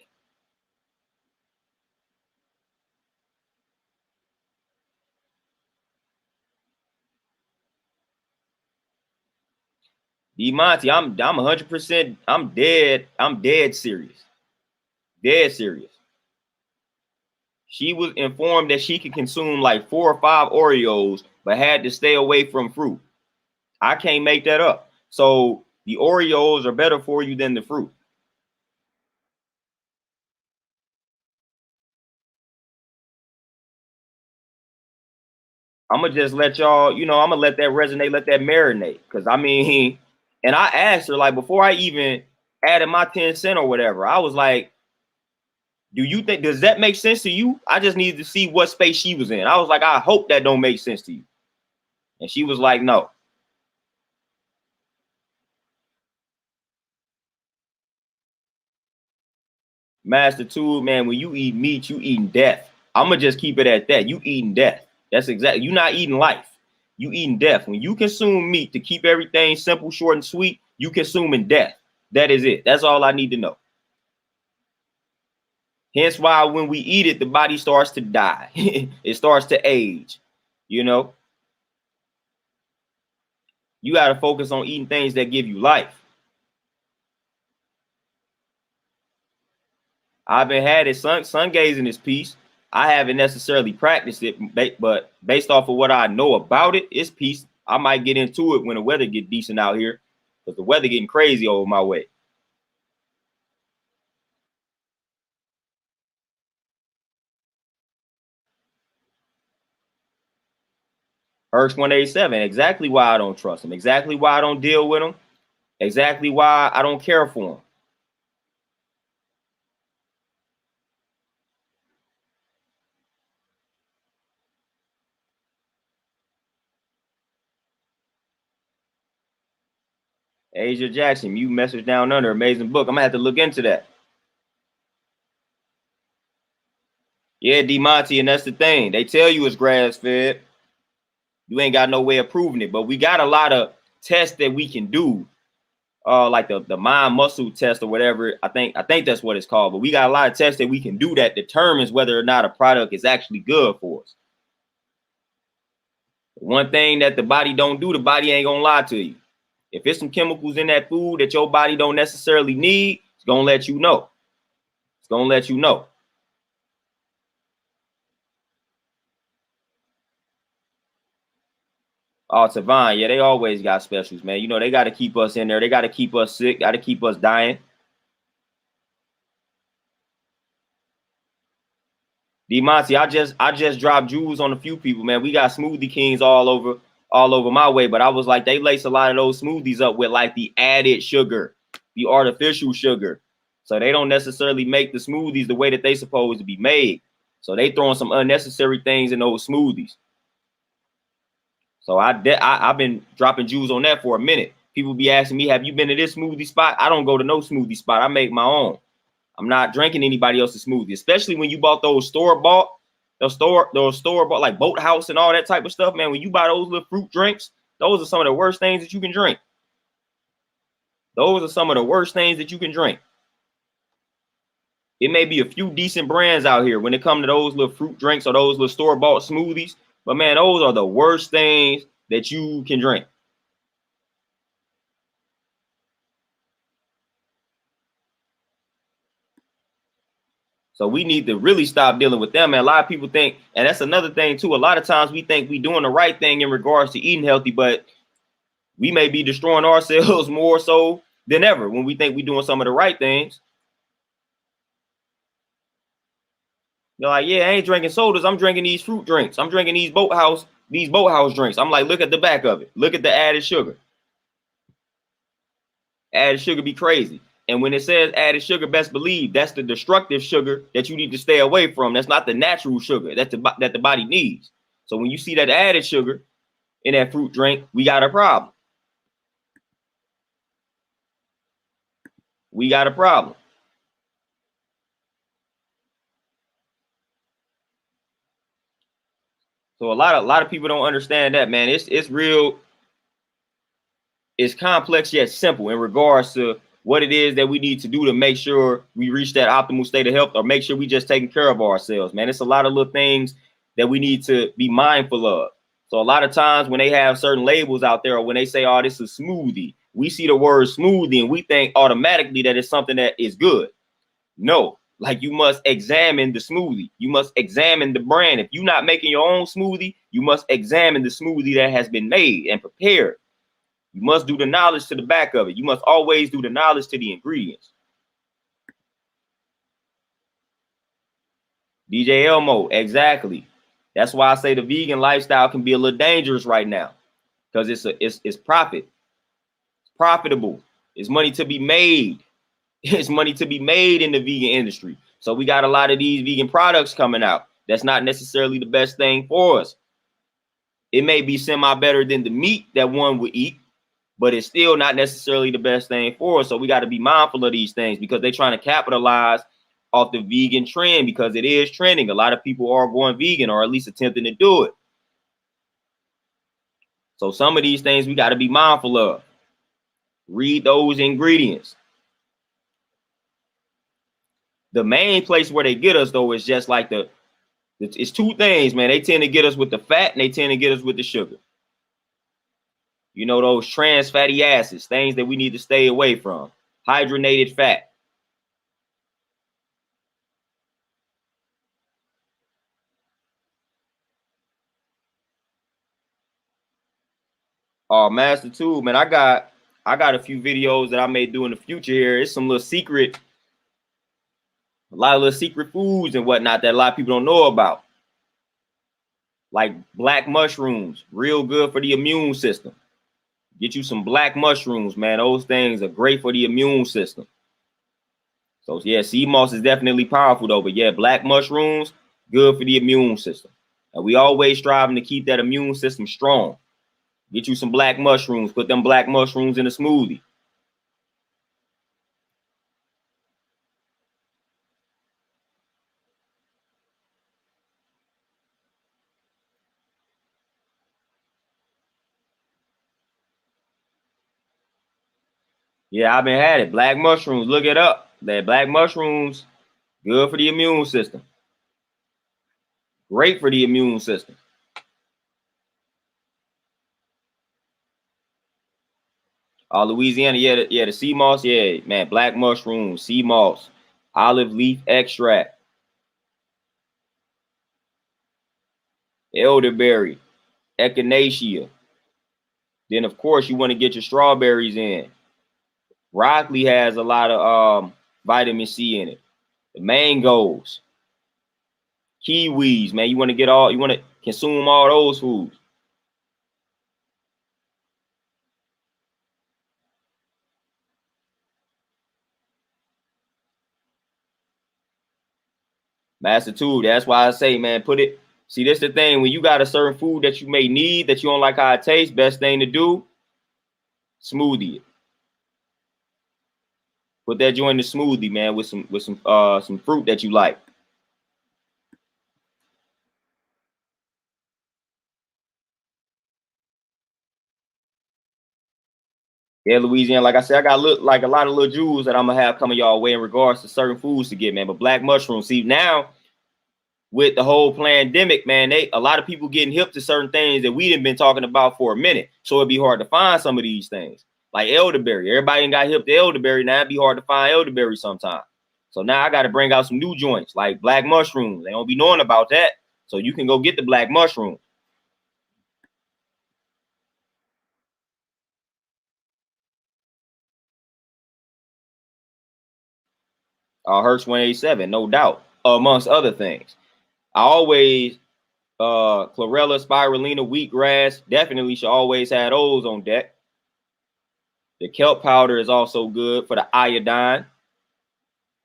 Monty, I'm 100%, I'm dead serious. Dead serious. She was informed that she could consume like 4 or 5 Oreos, but had to stay away from fruit. I can't make that up. So the Oreos are better for you than the fruit. I'm gonna just let y'all, I'm gonna let that resonate, let that marinate. Cause I mean, and I asked her, like, before I even added my 10 cents or whatever, I was like, does that make sense to you? I just needed to see what space she was in. I was like, I hope that don't make sense to you. And she was like, no. Master Tool, man, when you eat meat, you eating death. I'm gonna just keep it at that. You eating death. That's exactly, you're not eating life. You eating death. When you consume meat to keep everything simple, short, and sweet, you consuming death. That is it. That's all I need to know. Hence why when we eat it, the body starts to die. It starts to age. You got to focus on eating things that give you life. I've been had it sun gazing this piece. I haven't necessarily practiced it, but based off of what I know about it, it's peace. I might get into it when the weather get decent out here, because the weather getting crazy over my way. Herx 187, exactly why I don't trust him, exactly why I don't deal with him, exactly why I don't care for him. Asia Jackson, you message down under, amazing book. I'm gonna have to look into that. Yeah, D Monty, and that's the thing. They tell you it's grass fed. You ain't got no way of proving it, but we got a lot of tests that we can do, like the mind muscle test or whatever. I think that's what it's called. But we got a lot of tests that we can do that determines whether or not a product is actually good for us. One thing that the body don't do, the body ain't gonna lie to you. If it's some chemicals in that food that your body don't necessarily need, it's gonna let you know. It's gonna let you know. Oh, Tavon, yeah, they always got specials, man. They got to keep us in there. They got to keep us sick, got to keep us dying. D Monty, I just dropped jewels on a few people, man. We got smoothie kings all over my way, but I was like, they lace a lot of those smoothies up with like the added sugar, the artificial sugar. So they don't necessarily make the smoothies the way that they supposed to be made. So they throwing some unnecessary things in those smoothies. So I've been dropping jewels on that for a minute. People be asking me, have you been to this smoothie spot? I don't go to no smoothie spot. I make my own. I'm not drinking anybody else's smoothie, especially when you bought those store-bought, those store-bought like Boathouse and all that type of stuff, man. When you buy those little fruit drinks, those are some of the worst things that you can drink. Those are some of the worst things that you can drink. It may be a few decent brands out here when it comes to those little fruit drinks or those little store-bought smoothies, but man, those are the worst things that you can drink. So we need to really stop dealing with them. And a lot of people think, and that's another thing too, a lot of times we think we doing the right thing in regards to eating healthy, but we may be destroying ourselves more so than ever when we think we're doing some of the right things. They're like, yeah, I ain't drinking sodas. I'm drinking these fruit drinks. I'm drinking these boathouse drinks. I'm like, look at the back of it. Look at the added sugar. Added sugar be crazy. And when it says added sugar, best believe that's the destructive sugar that you need to stay away from. That's not the natural sugar that the body needs. So when you see that added sugar in that fruit drink, we got a problem. We got a problem. So a lot of people don't understand that, man. It's real. It's complex yet simple in regards to what it is that we need to do to make sure we reach that optimal state of health, or make sure we just taking care of ourselves, man. It's a lot of little things that we need to be mindful of. So a lot of times when they have certain labels out there, or when they say, oh, this is smoothie, we see the word smoothie and we think automatically that it's something that is good. No, like you must examine the smoothie. You must examine the brand. If you're not making your own smoothie, you must examine the smoothie that has been made and prepared. You must do the knowledge to the back of it. You must always do the knowledge to the ingredients. DJ Elmo, exactly. That's why I say the vegan lifestyle can be a little dangerous right now, because it's profit, it's profitable. It's money to be made. It's money to be made in the vegan industry. So we got a lot of these vegan products coming out. That's not necessarily the best thing for us. It may be semi better than the meat that one would eat, but it's still not necessarily the best thing for us. So we got to be mindful of these things, because they're trying to capitalize off the vegan trend, because it is trending. A lot of people are going vegan, or at least attempting to do it. So some of these things we got to be mindful of. Read those ingredients. The main place where they get us, though, is just like it's two things, man. They tend to get us with the fat, and they tend to get us with the sugar. You know, those trans fatty acids, things that we need to stay away from. Hydrogenated fat. Oh, Master Tool, man, I got a few videos that I may do in the future here. It's some little secret, a lot of little secret foods and whatnot that a lot of people don't know about. Like black mushrooms, real good for the immune system. Get you some black mushrooms, man. Those things are great for the immune system. So yeah, sea moss is definitely powerful though. But yeah, black mushrooms, good for the immune system. And we always striving to keep that immune system strong. Get you some black mushrooms, put them black mushrooms in a smoothie. Yeah, I've been had it. Black mushrooms, look it up. That black mushrooms, good for the immune system. Great for the immune system. Louisiana, yeah, the sea moss, yeah, man, black mushrooms, sea moss, olive leaf extract, elderberry, echinacea. Then of course you want to get your strawberries in. Broccoli has a lot of vitamin C in it. The mangoes, kiwis, man, you want to consume all those foods. Master tool. That's why I say, man, put it. See, this the thing. When you got a certain food that you may need that you don't like how it tastes, best thing to do, smoothie it. Put that joint in the smoothie, man, with some fruit that you like. Yeah, Louisiana. Like I said, I got like a lot of little jewels that I'm gonna have coming y'all way in regards to certain foods to get, man. But black mushrooms, see now with the whole pandemic, man, a lot of people getting hip to certain things that we didn't been talking about for a minute. So it'd be hard to find some of these things. Like elderberry. Everybody got hip to elderberry. Now it'd be hard to find elderberry sometimes. So now I got to bring out some new joints like black mushrooms. They don't be knowing about that. So you can go get the black mushroom. Hertz 187, no doubt, amongst other things. I always chlorella, spirulina, wheatgrass, definitely should always have those on deck. The kelp powder is also good for the iodine.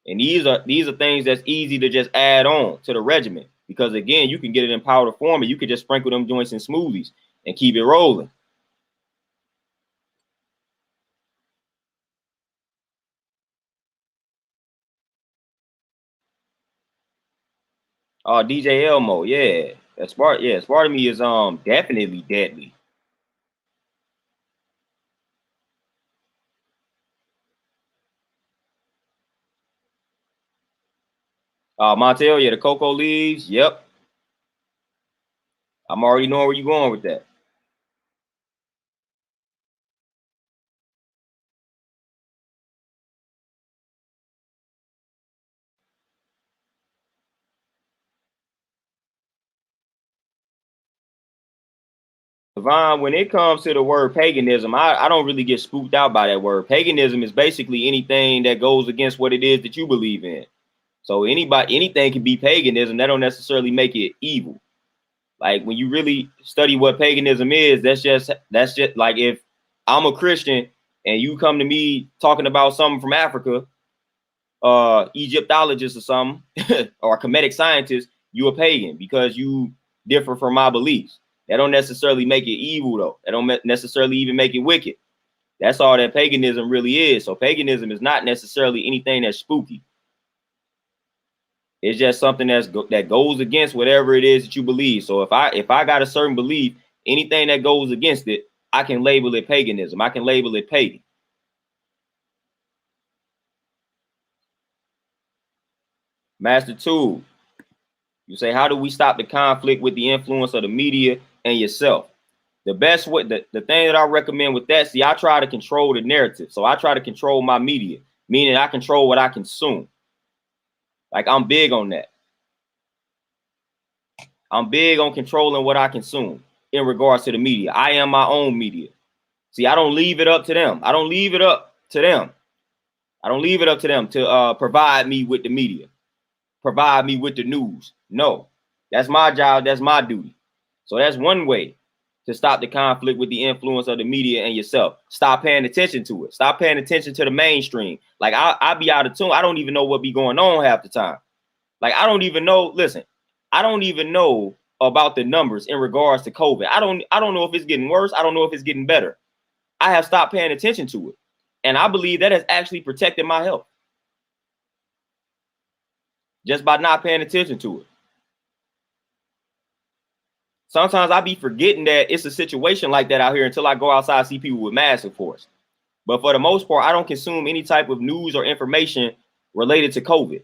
And these are things that's easy to just add on to the regimen because again, you can get it in powder form and you can just sprinkle them joints in smoothies and keep it rolling. DJ Elmo, yeah. That's smart. Yeah, smart of me is definitely deadly. Montel, yeah, the cocoa leaves. Yep. I'm already knowing where you're going with that. Devon, when it comes to the word paganism, I don't really get spooked out by that word. Paganism is basically anything that goes against what it is that you believe in. So anything can be paganism. That don't necessarily make it evil. Like when you really study what paganism is, that's just like if I'm a Christian and you come to me talking about something from Africa, Egyptologist or something, or a Kemetic scientist, you a pagan because you differ from my beliefs. That don't necessarily make it evil though. That don't necessarily even make it wicked. That's all that paganism really is. So paganism is not necessarily anything that's spooky. It's just something that goes against whatever it is that you believe. So if I got a certain belief, anything that goes against it, I can label it paganism. I can label it pagan. Master Tool, you say, how do we stop the conflict with the influence of the media and yourself? The best way, the thing that I recommend with that, see, I try to control the narrative. So I try to control my media, meaning I control what I consume. Like I'm big on that. I'm big on controlling what I consume in regards to the media. I am my own media. See, I don't leave it up to them. I don't leave it up to them. I don't leave it up to them to provide me with the media, provide me with the news. No, that's my job. That's my duty. So that's one way to stop the conflict with the influence of the media and yourself. Stop paying attention to it. Stop paying attention to the mainstream. Like I be out of tune. I don't even know what be going on half the time. Like I don't even know. Listen, I don't even know about the numbers in regards to COVID. I don't know if it's getting worse. I don't know if it's getting better. I have stopped paying attention to it. And I believe that has actually protected my health just by not paying attention to it. Sometimes I be forgetting that it's a situation like that out here until I go outside and see people with masks, of course. But for the most part, I don't consume any type of news or information related to COVID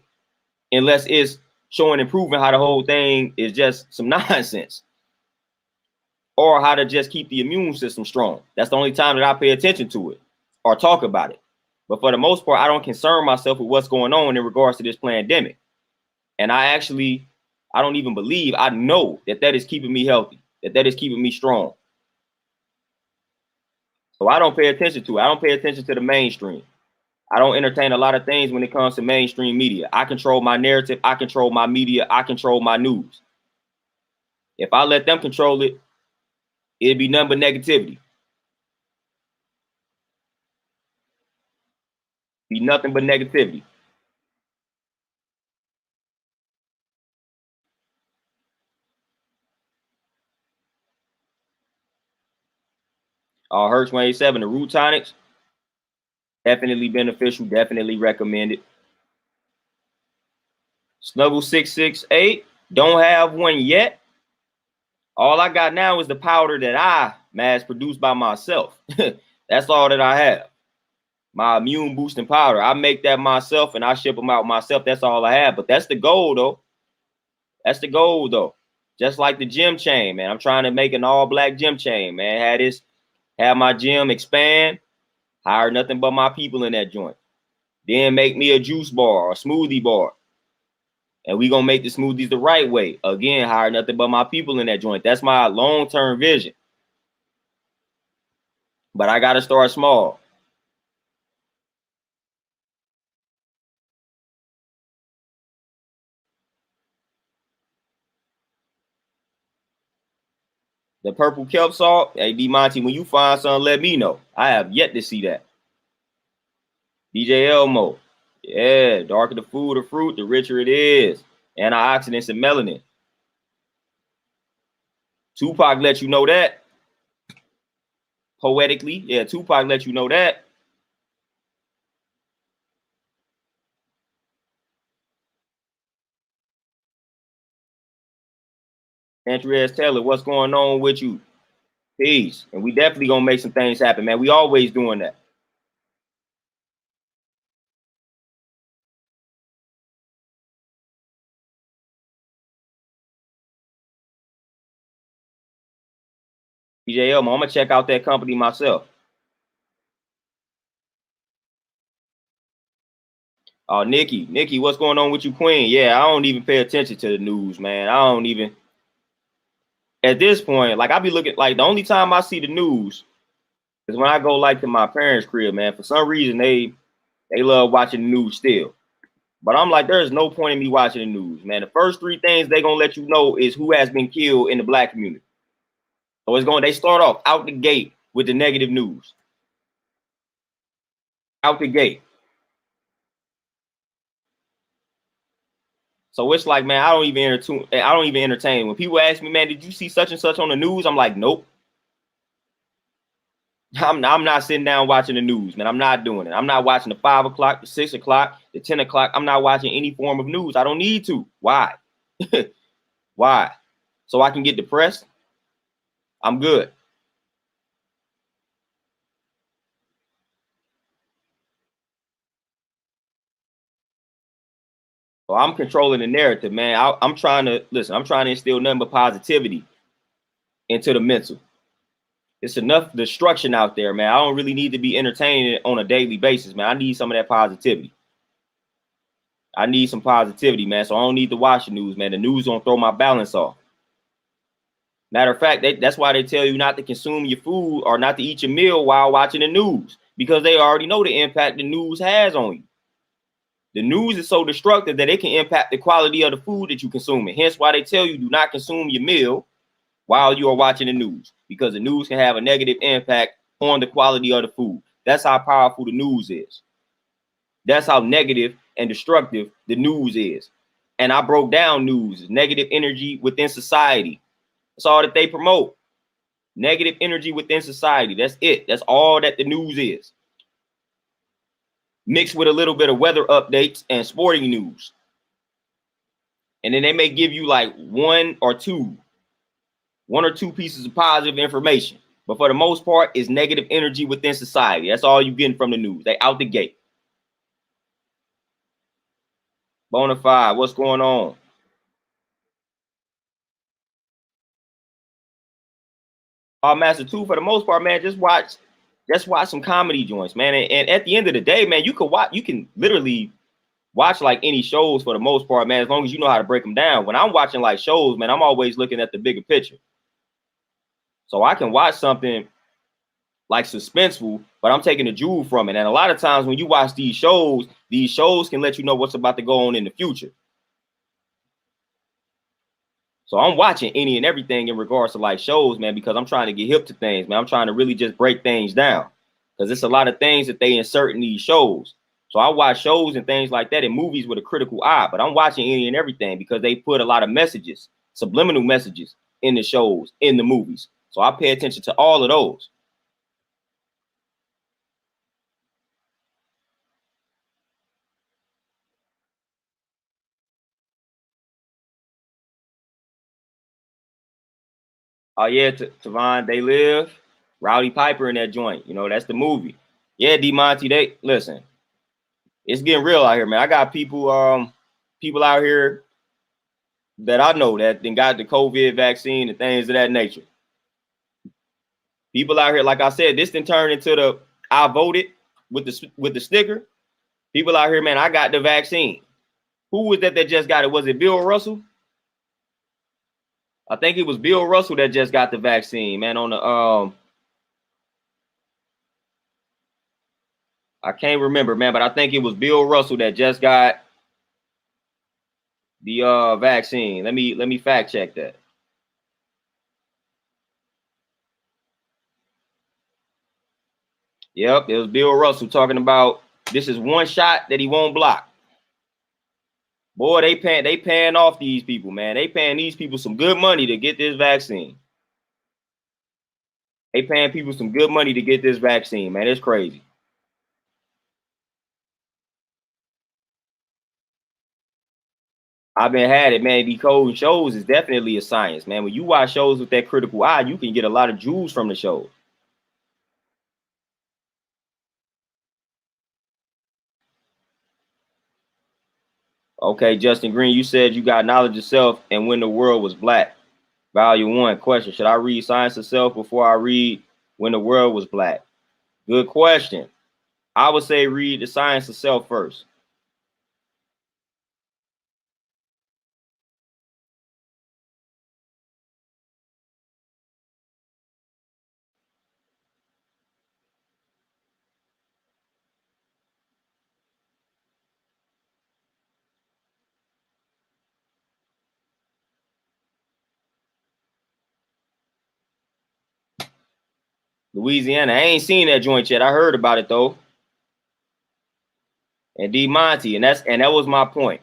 unless it's showing and proving how the whole thing is just some nonsense or how to just keep the immune system strong. That's the only time that I pay attention to it or talk about it. But for the most part, I don't concern myself with what's going on in regards to this pandemic. And I don't even believe, I know that is keeping me healthy, that is keeping me strong. So I don't pay attention to it. I don't pay attention to the mainstream. I don't entertain a lot of things when it comes to mainstream media. I control my narrative. I control my media. I control my news. If I let them control it, it'd be nothing but negativity. Be nothing but negativity. Hertz 187, the root tonics, definitely beneficial, definitely recommended. Snuggle 668, don't have one yet. All I got now is the powder that I mass produced by myself. That's all that I have. My immune boosting powder. I make that myself and I ship them out myself. That's all I have. But that's the goal, though. That's the goal, though. Just like the gym chain, man. I'm trying to make an all-black gym chain, man. Have my gym expand, hire nothing but my people in that joint. Then make me a juice bar or a smoothie bar. And we gonna make the smoothies the right way. Again, hire nothing but my people in that joint. That's my long-term vision. But I gotta start small. The purple kelp salt, hey D Monty, when you find something, let me know. I have yet to see that. DJ Elmo, yeah, darker the food or fruit, the richer it is. Antioxidants and melanin. Tupac let you know that. Poetically, yeah, Tupac let you know that. Andreas Taylor, what's going on with you? Peace. And we definitely gonna make some things happen, man. We always doing that. DJ Elmo, I'm gonna check out that company myself. Nikki, what's going on with you, Queen? Yeah, I don't even pay attention to the news, man. I don't even at this point, like I be looking like the only time I see the news is when I go like to my parents' crib, man. For some reason they love watching the news still. But I'm like, there's no point in me watching the news, man. The first three things they gonna let you know is who has been killed in the black community. So they start off out the gate with the negative news. Out the gate. So it's like, man, I don't even entertain. When people ask me, man, did you see such and such on the news? I'm like, nope. I'm not sitting down watching the news, man. I'm not doing it. I'm not watching the 5 o'clock, the 6 o'clock, the 10 o'clock. I'm not watching any form of news. I don't need to. Why? Why? So I can get depressed? I'm good. So I'm controlling the narrative, man. I'm trying to instill nothing but positivity into the mental. It's enough destruction out there, man. I don't really need to be entertained on a daily basis, man. I need some of that positivity. I need some positivity, man. So I don't need to watch the news, man. The news gonna throw my balance off. Matter of fact, that's why they tell you not to consume your food or not to eat your meal while watching the news, because they already know the impact the news has on you. The news is so destructive that it can impact the quality of the food that you consume. Hence why they tell you do not consume your meal while you are watching the news, because the news can have a negative impact on the quality of the food. That's how powerful the news is. That's how negative and destructive the news is. And I broke down news, negative energy within society. That's all that they promote. Negative energy within society. That's it. That's all that the news is. Mixed with a little bit of weather updates and sporting news. And then they may give you like one or two pieces of positive information. But for the most part, it's negative energy within society. That's all you're getting from the news. They out the gate. Bonafide, what's going on? Master 2, for the most part, man, just watch some comedy joints, man. And at the end of the day, man, you can literally watch like any shows for the most part, man, as long as you know how to break them down. When I'm watching like shows, man, I'm always looking at the bigger picture. So I can watch something like suspenseful, but I'm taking a jewel from it. And a lot of times when you watch these shows can let you know what's about to go on in the future. So I'm watching any and everything in regards to like shows, man, because I'm trying to get hip to things, man. I'm trying to really just break things down, because it's a lot of things that they insert in these shows. So I watch shows and things like that in movies with a critical eye, but I'm watching any and everything because they put a lot of messages, subliminal messages in the shows, in the movies. So I pay attention to all of those. Oh yeah, Tavon, They Live, Rowdy Piper in that joint. You know, that's the movie. Yeah, D Monty, they listen. It's getting real out here, man. I got people out here that I know that then got the COVID vaccine and things of that nature. People out here, like I said, this didn't turn into the I voted with the sticker. People out here, man, I got the vaccine. Who was that just got it? Was it Bill Russell? I think it was Bill Russell that just got the vaccine, man. On the I can't remember, man, but I think it was Bill Russell that just got the vaccine. Let me fact check that. Yep, it was Bill Russell talking about this is one shot that he won't block. Boy, they paying off these people, man. They paying these people some good money to get this vaccine. They paying people some good money to get this vaccine, man. It's crazy. I've been had it, man. Decoding shows is definitely a science, man. When you watch shows with that critical eye, you can get a lot of jewels from the show. Okay, Justin Green, you said you got knowledge of self and when the world was black. Volume 1 question. Should I read Science of Self before I read When the World Was Black? Good question. I would say read The Science of Self first. Louisiana. I ain't seen that joint yet. I heard about it though. And D Monty, and that was my point.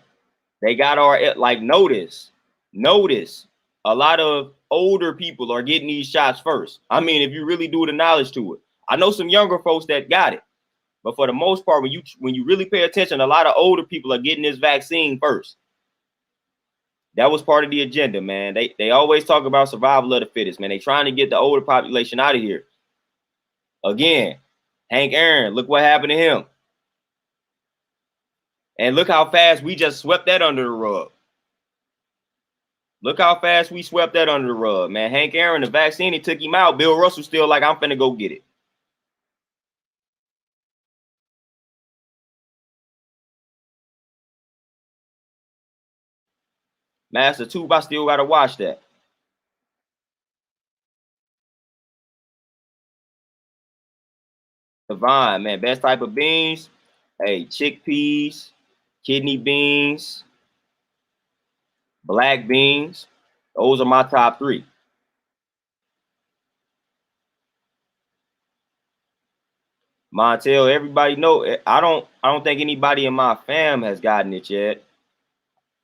They got our like notice. A lot of older people are getting these shots first. I mean, if you really do the knowledge to it. I know some younger folks that got it, but for the most part, when you really pay attention, a lot of older people are getting this vaccine first. That was part of the agenda, man. They always talk about survival of the fittest, man. They trying to get the older population out of here. Again, Hank Aaron, look what happened to him. And look how fast we just swept that under the rug. Look how fast we swept that under the rug, man. Hank Aaron, the vaccine, it took him out. Bill Russell still like, I'm finna go get it. Master Tube, I still gotta watch that. Divine, man, best type of beans. Hey, chickpeas, kidney beans, black beans. Those are my top 3. Montel, everybody know. I don't think anybody in my fam has gotten it yet.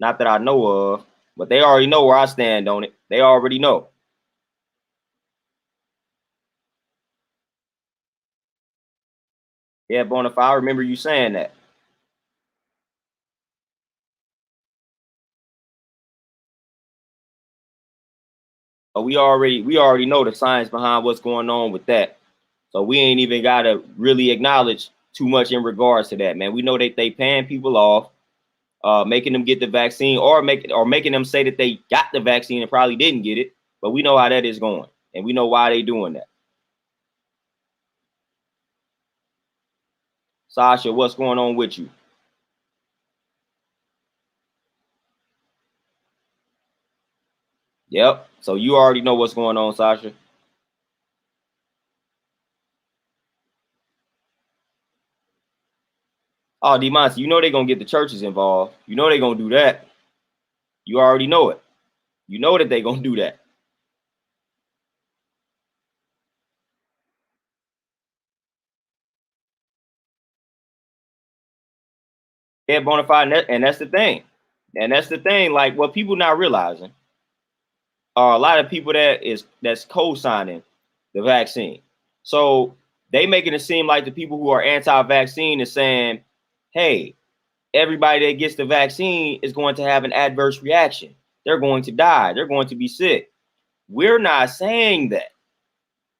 Not that I know of, but they already know where I stand on it. They already know. Yeah, Bonafide, I remember you saying that. But we already know the science behind what's going on with that. So we ain't even gotta really acknowledge too much in regards to that, man. We know that they paying people off, making them get the vaccine, or making them say that they got the vaccine and probably didn't get it. But we know how that is going, and we know why they doing that. Sasha, what's going on with you? Yep. So you already know what's going on, Sasha. Oh, Demonte, you know they're gonna get the churches involved. You know they're gonna do that. You already know it. You know that they're gonna do that. Yeah, Bonafide, and that's the thing. And that's the thing. Like what people not realizing are a lot of people that's co-signing the vaccine. So they making it seem like the people who are anti-vaccine is saying, hey, everybody that gets the vaccine is going to have an adverse reaction. They're going to die. They're going to be sick. We're not saying that.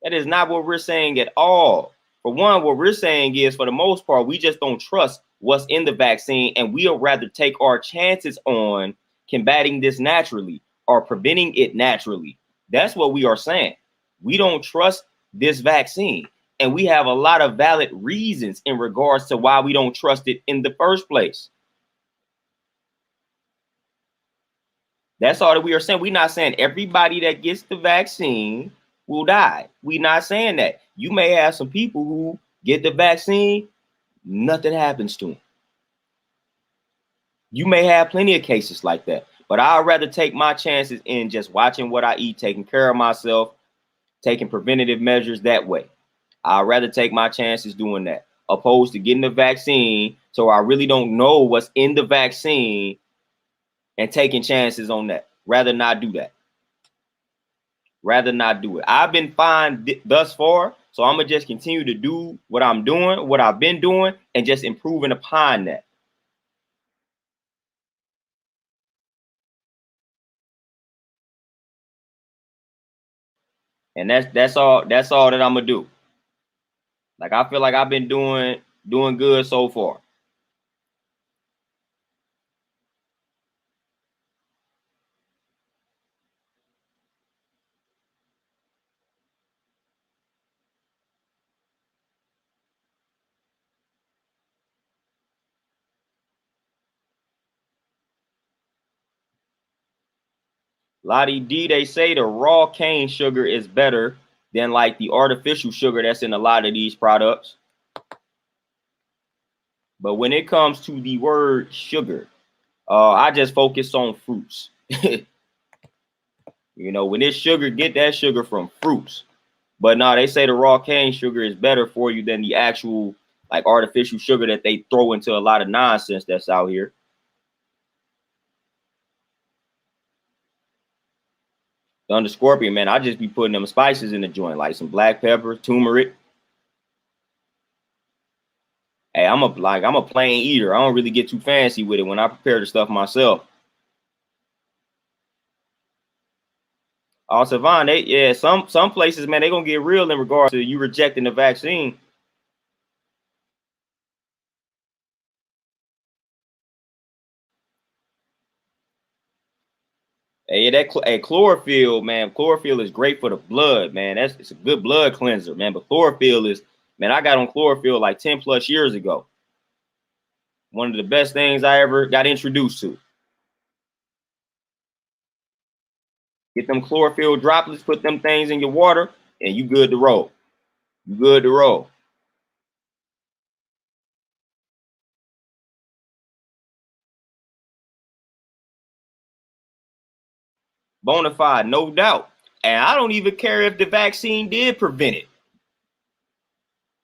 That is not what we're saying at all. For one, what we're saying is, for the most part, we just don't trust what's in the vaccine, and we'll rather take our chances on combating this naturally or preventing it naturally. That's what we are saying. We don't trust this vaccine, and we have a lot of valid reasons in regards to why we don't trust it in the first place. That's all that we are saying. We're not saying everybody that gets the vaccine will die. We're not saying that. You may have some people who get the vaccine, nothing happens to them. You may have plenty of cases like that, but I'd rather take my chances in just watching what I eat, taking care of myself, taking preventative measures that way. I'd rather take my chances doing that opposed to getting the vaccine. So I really don't know what's in the vaccine and taking chances on that. Rather not do that. Rather not do it. I've been fine thus far, so I'm gonna just continue to do what I'm doing, what I've been doing, and just improving upon that. And that's all that I'm gonna do. Like, I feel like I've been doing good so far. Lottie D, they say the raw cane sugar is better than like the artificial sugar that's in a lot of these products. But when it comes to the word sugar, I just focus on fruits. You know, when it's sugar, get that sugar from fruits. But no, they say the raw cane sugar is better for you than the actual like artificial sugar that they throw into a lot of nonsense that's out here. Under Scorpion, man, I just be putting them spices in the joint, like some black pepper, turmeric. Hey, I'm a plain eater. I don't really get too fancy with it when I prepare the stuff myself. Savon, some places, man, they gonna get real in regards to you rejecting the vaccine. Hey, chlorophyll, man, chlorophyll is great for the blood, man. It's a good blood cleanser, man. But chlorophyll is, man, I got on chlorophyll like 10 plus years ago. One of the best things I ever got introduced to. Get them chlorophyll droplets, put them things in your water, and you good to roll. You good to roll. Bonafide, no doubt. And I don't even care if the vaccine did prevent it.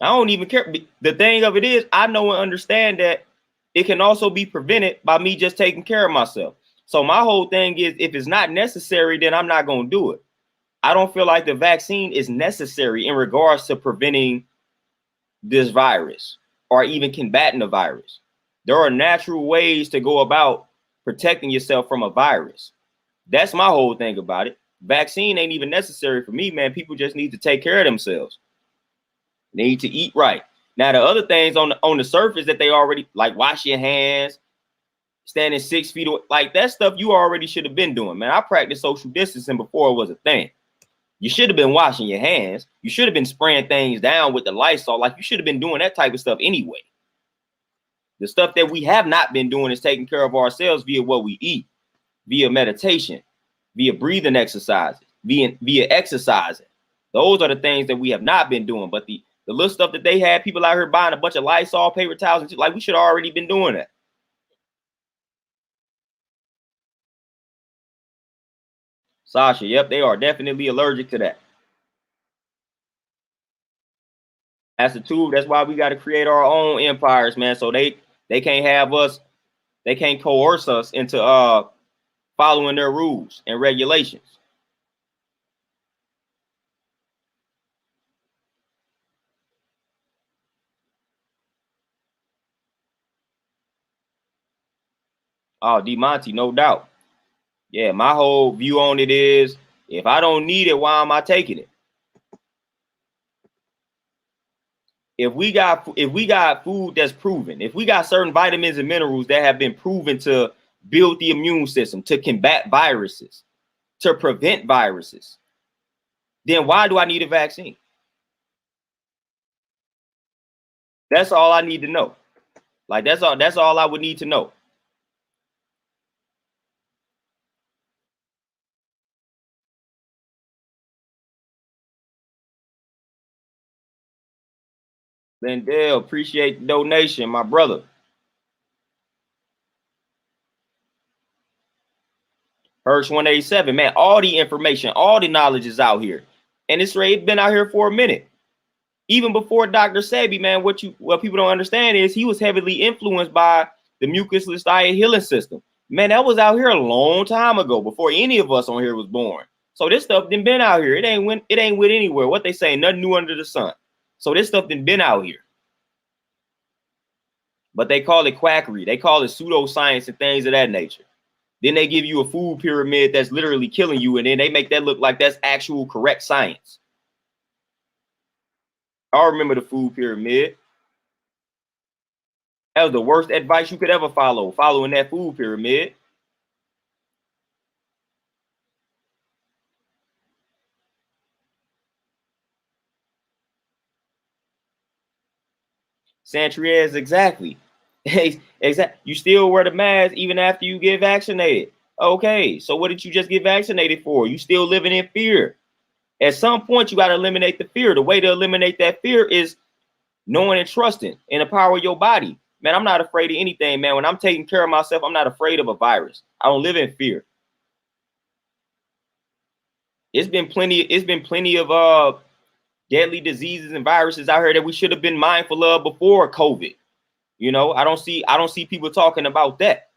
I don't even care. The thing of it is, I know and understand that it can also be prevented by me just taking care of myself. So my whole thing is, if it's not necessary, then I'm not going to do it. I don't feel like the vaccine is necessary in regards to preventing this virus or even combating the virus. There are natural ways to go about protecting yourself from a virus. That's my whole thing about it. Vaccine ain't even necessary for me, man. People just need to take care of themselves. They need to eat right. Now, the other things on the surface that they already, like, wash your hands, standing 6 feet away, like that stuff you already should have been doing, man. I practiced social distancing before it was a thing. You should have been washing your hands. You should have been spraying things down with the Lysol. Like, you should have been doing that type of stuff anyway. The stuff that we have not been doing is taking care of ourselves via what we eat, via meditation, via breathing exercises, via exercising. Those are the things that we have not been doing. But the little stuff that they had, people out here buying a bunch of Lysol, paper towels, and shit, like, we should have already been doing that. Sasha, yep, they are definitely allergic to that. That's the tool. That's why we got to create our own empires, man. So they can't have us, they can't coerce us into following their rules and regulations. Oh, D Monty, no doubt. Yeah, my whole view on it is If I don't need it, why am I taking it? If we got food that's proven, if we got certain vitamins and minerals that have been proven to build the immune system, to combat viruses, to prevent viruses, then why do I need a vaccine? That's all I need to know. Like that's all I would need to know. Lindell, appreciate the donation, my brother. Hirsch 187, man, all the information, all the knowledge is out here. And it's been out here for a minute. Even before Dr. Sebi, man, what people don't understand is he was heavily influenced by the mucusless diet healing system. Man, that was out here a long time ago, before any of us on here was born. So this stuff done been out here. It ain't went anywhere. What they say, nothing new under the sun. So this stuff done been out here. But they call it quackery. They call it pseudoscience and things of that nature. Then they give you a food pyramid that's literally killing you, and then they make that look like that's actual correct science. I remember the food pyramid. That was the worst advice you could ever follow, following that food pyramid. Santriez, exactly. Exactly. You still wear the mask even after you get vaccinated. Okay, so what did you just get vaccinated for? You still living in fear. At some point, you got to eliminate the fear. The way to eliminate that fear is knowing and trusting in the power of your body. Man, I'm not afraid of anything, man. When I'm taking care of myself, I'm not afraid of a virus. I don't live in fear. It's been plenty of deadly diseases and viruses out here that we should have been mindful of before COVID. You know, I don't see people talking about that.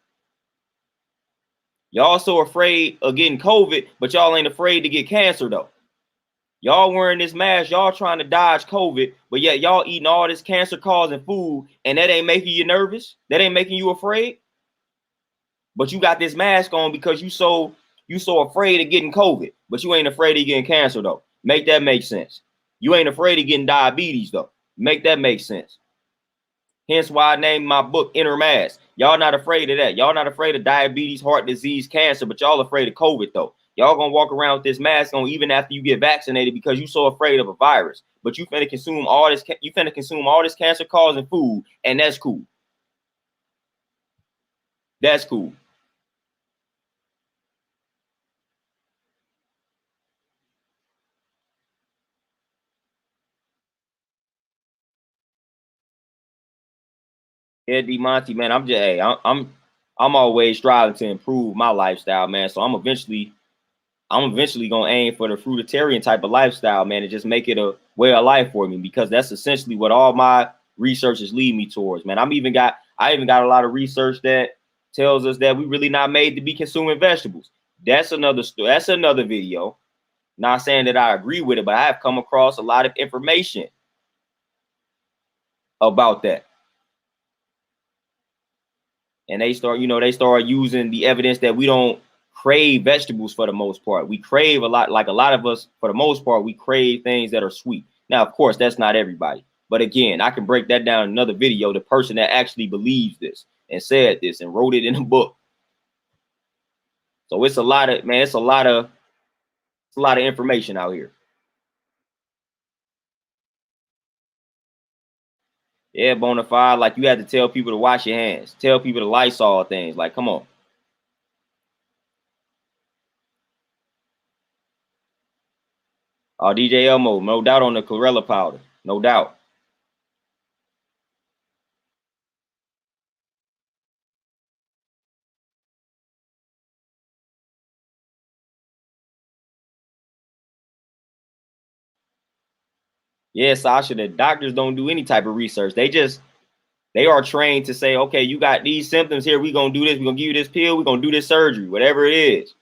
Y'all so afraid of getting COVID, but y'all ain't afraid to get cancer though. Y'all wearing this mask, y'all trying to dodge COVID, but yet y'all eating all this cancer-causing food, and that ain't making you nervous. That ain't making you afraid. But you got this mask on because you so afraid of getting COVID, but you ain't afraid of getting cancer though. Make that make sense. You ain't afraid of getting diabetes though. Make that make sense. Hence why I named my book Inner Mask. Y'all not afraid of that. Y'all not afraid of diabetes, heart disease, cancer, but y'all afraid of COVID though. Y'all gonna walk around with this mask on even after you get vaccinated because you so afraid of a virus. But you finna consume all this. You finna consume all this cancer-causing food, and that's cool. That's cool. Eddie Monty, man, I'm just hey, I'm always striving to improve my lifestyle, man. So I'm eventually gonna aim for the fruitarian type of lifestyle, man, and just make it a way of life for me, because that's essentially what all my researches lead me towards, man. I even got a lot of research that tells us that we really not made to be consuming vegetables. That's another video. Not saying that I agree with it, but I have come across a lot of information about that. And they start using the evidence that we don't crave vegetables for the most part. We crave a lot, like a lot of us, for the most part, we crave things that are sweet. Now, of course, that's not everybody. But again, I can break that down in another video. The person that actually believes this and said this and wrote it in a book. So it's a lot of, man, it's a lot of information out here. Yeah, bona fide. Like, you have to tell people to wash your hands, tell people to Lysol things. Like, come on. DJ Elmo, no doubt on the chlorella powder, no doubt. Yeah, Sasha, the doctors don't do any type of research. They are trained to say, okay, you got these symptoms here. We're going to do this. We're going to give you this pill. We're going to do this surgery, whatever it is.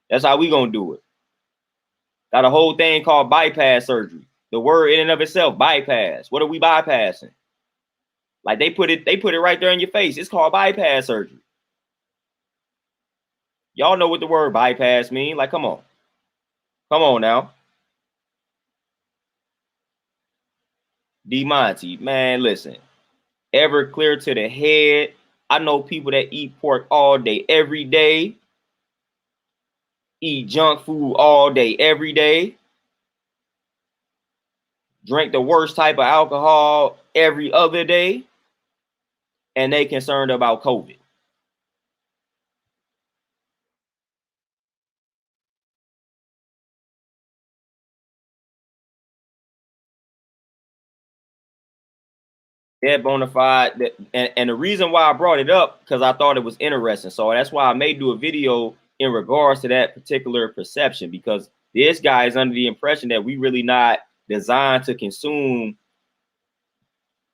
That's how we going to do it. Got a whole thing called bypass surgery. The word in and of itself, bypass. What are we bypassing? Like they put it right there in your face. It's called bypass surgery. Y'all know what the word bypass mean. Like, come on. Come on now. D Monty, man, listen. Ever clear to the head. I know people that eat pork all day, every day, eat junk food all day, every day, drink the worst type of alcohol every other day, and they concerned about COVID. Yeah, bona fide. And the reason why I brought it up, because I thought it was interesting. So that's why I may do a video in regards to that particular perception, because this guy is under the impression that we really not designed to consume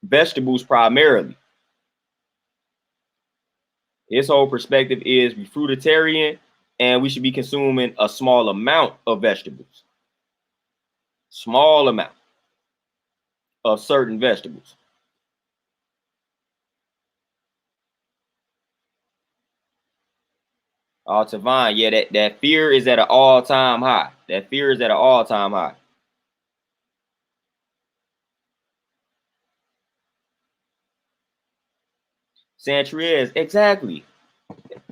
vegetables primarily. His whole perspective is we fruitarian and we should be consuming a small amount of vegetables. Small amount of certain vegetables. Tavon, yeah, that fear is at an all-time high. That fear is at an all-time high. Santriez, exactly.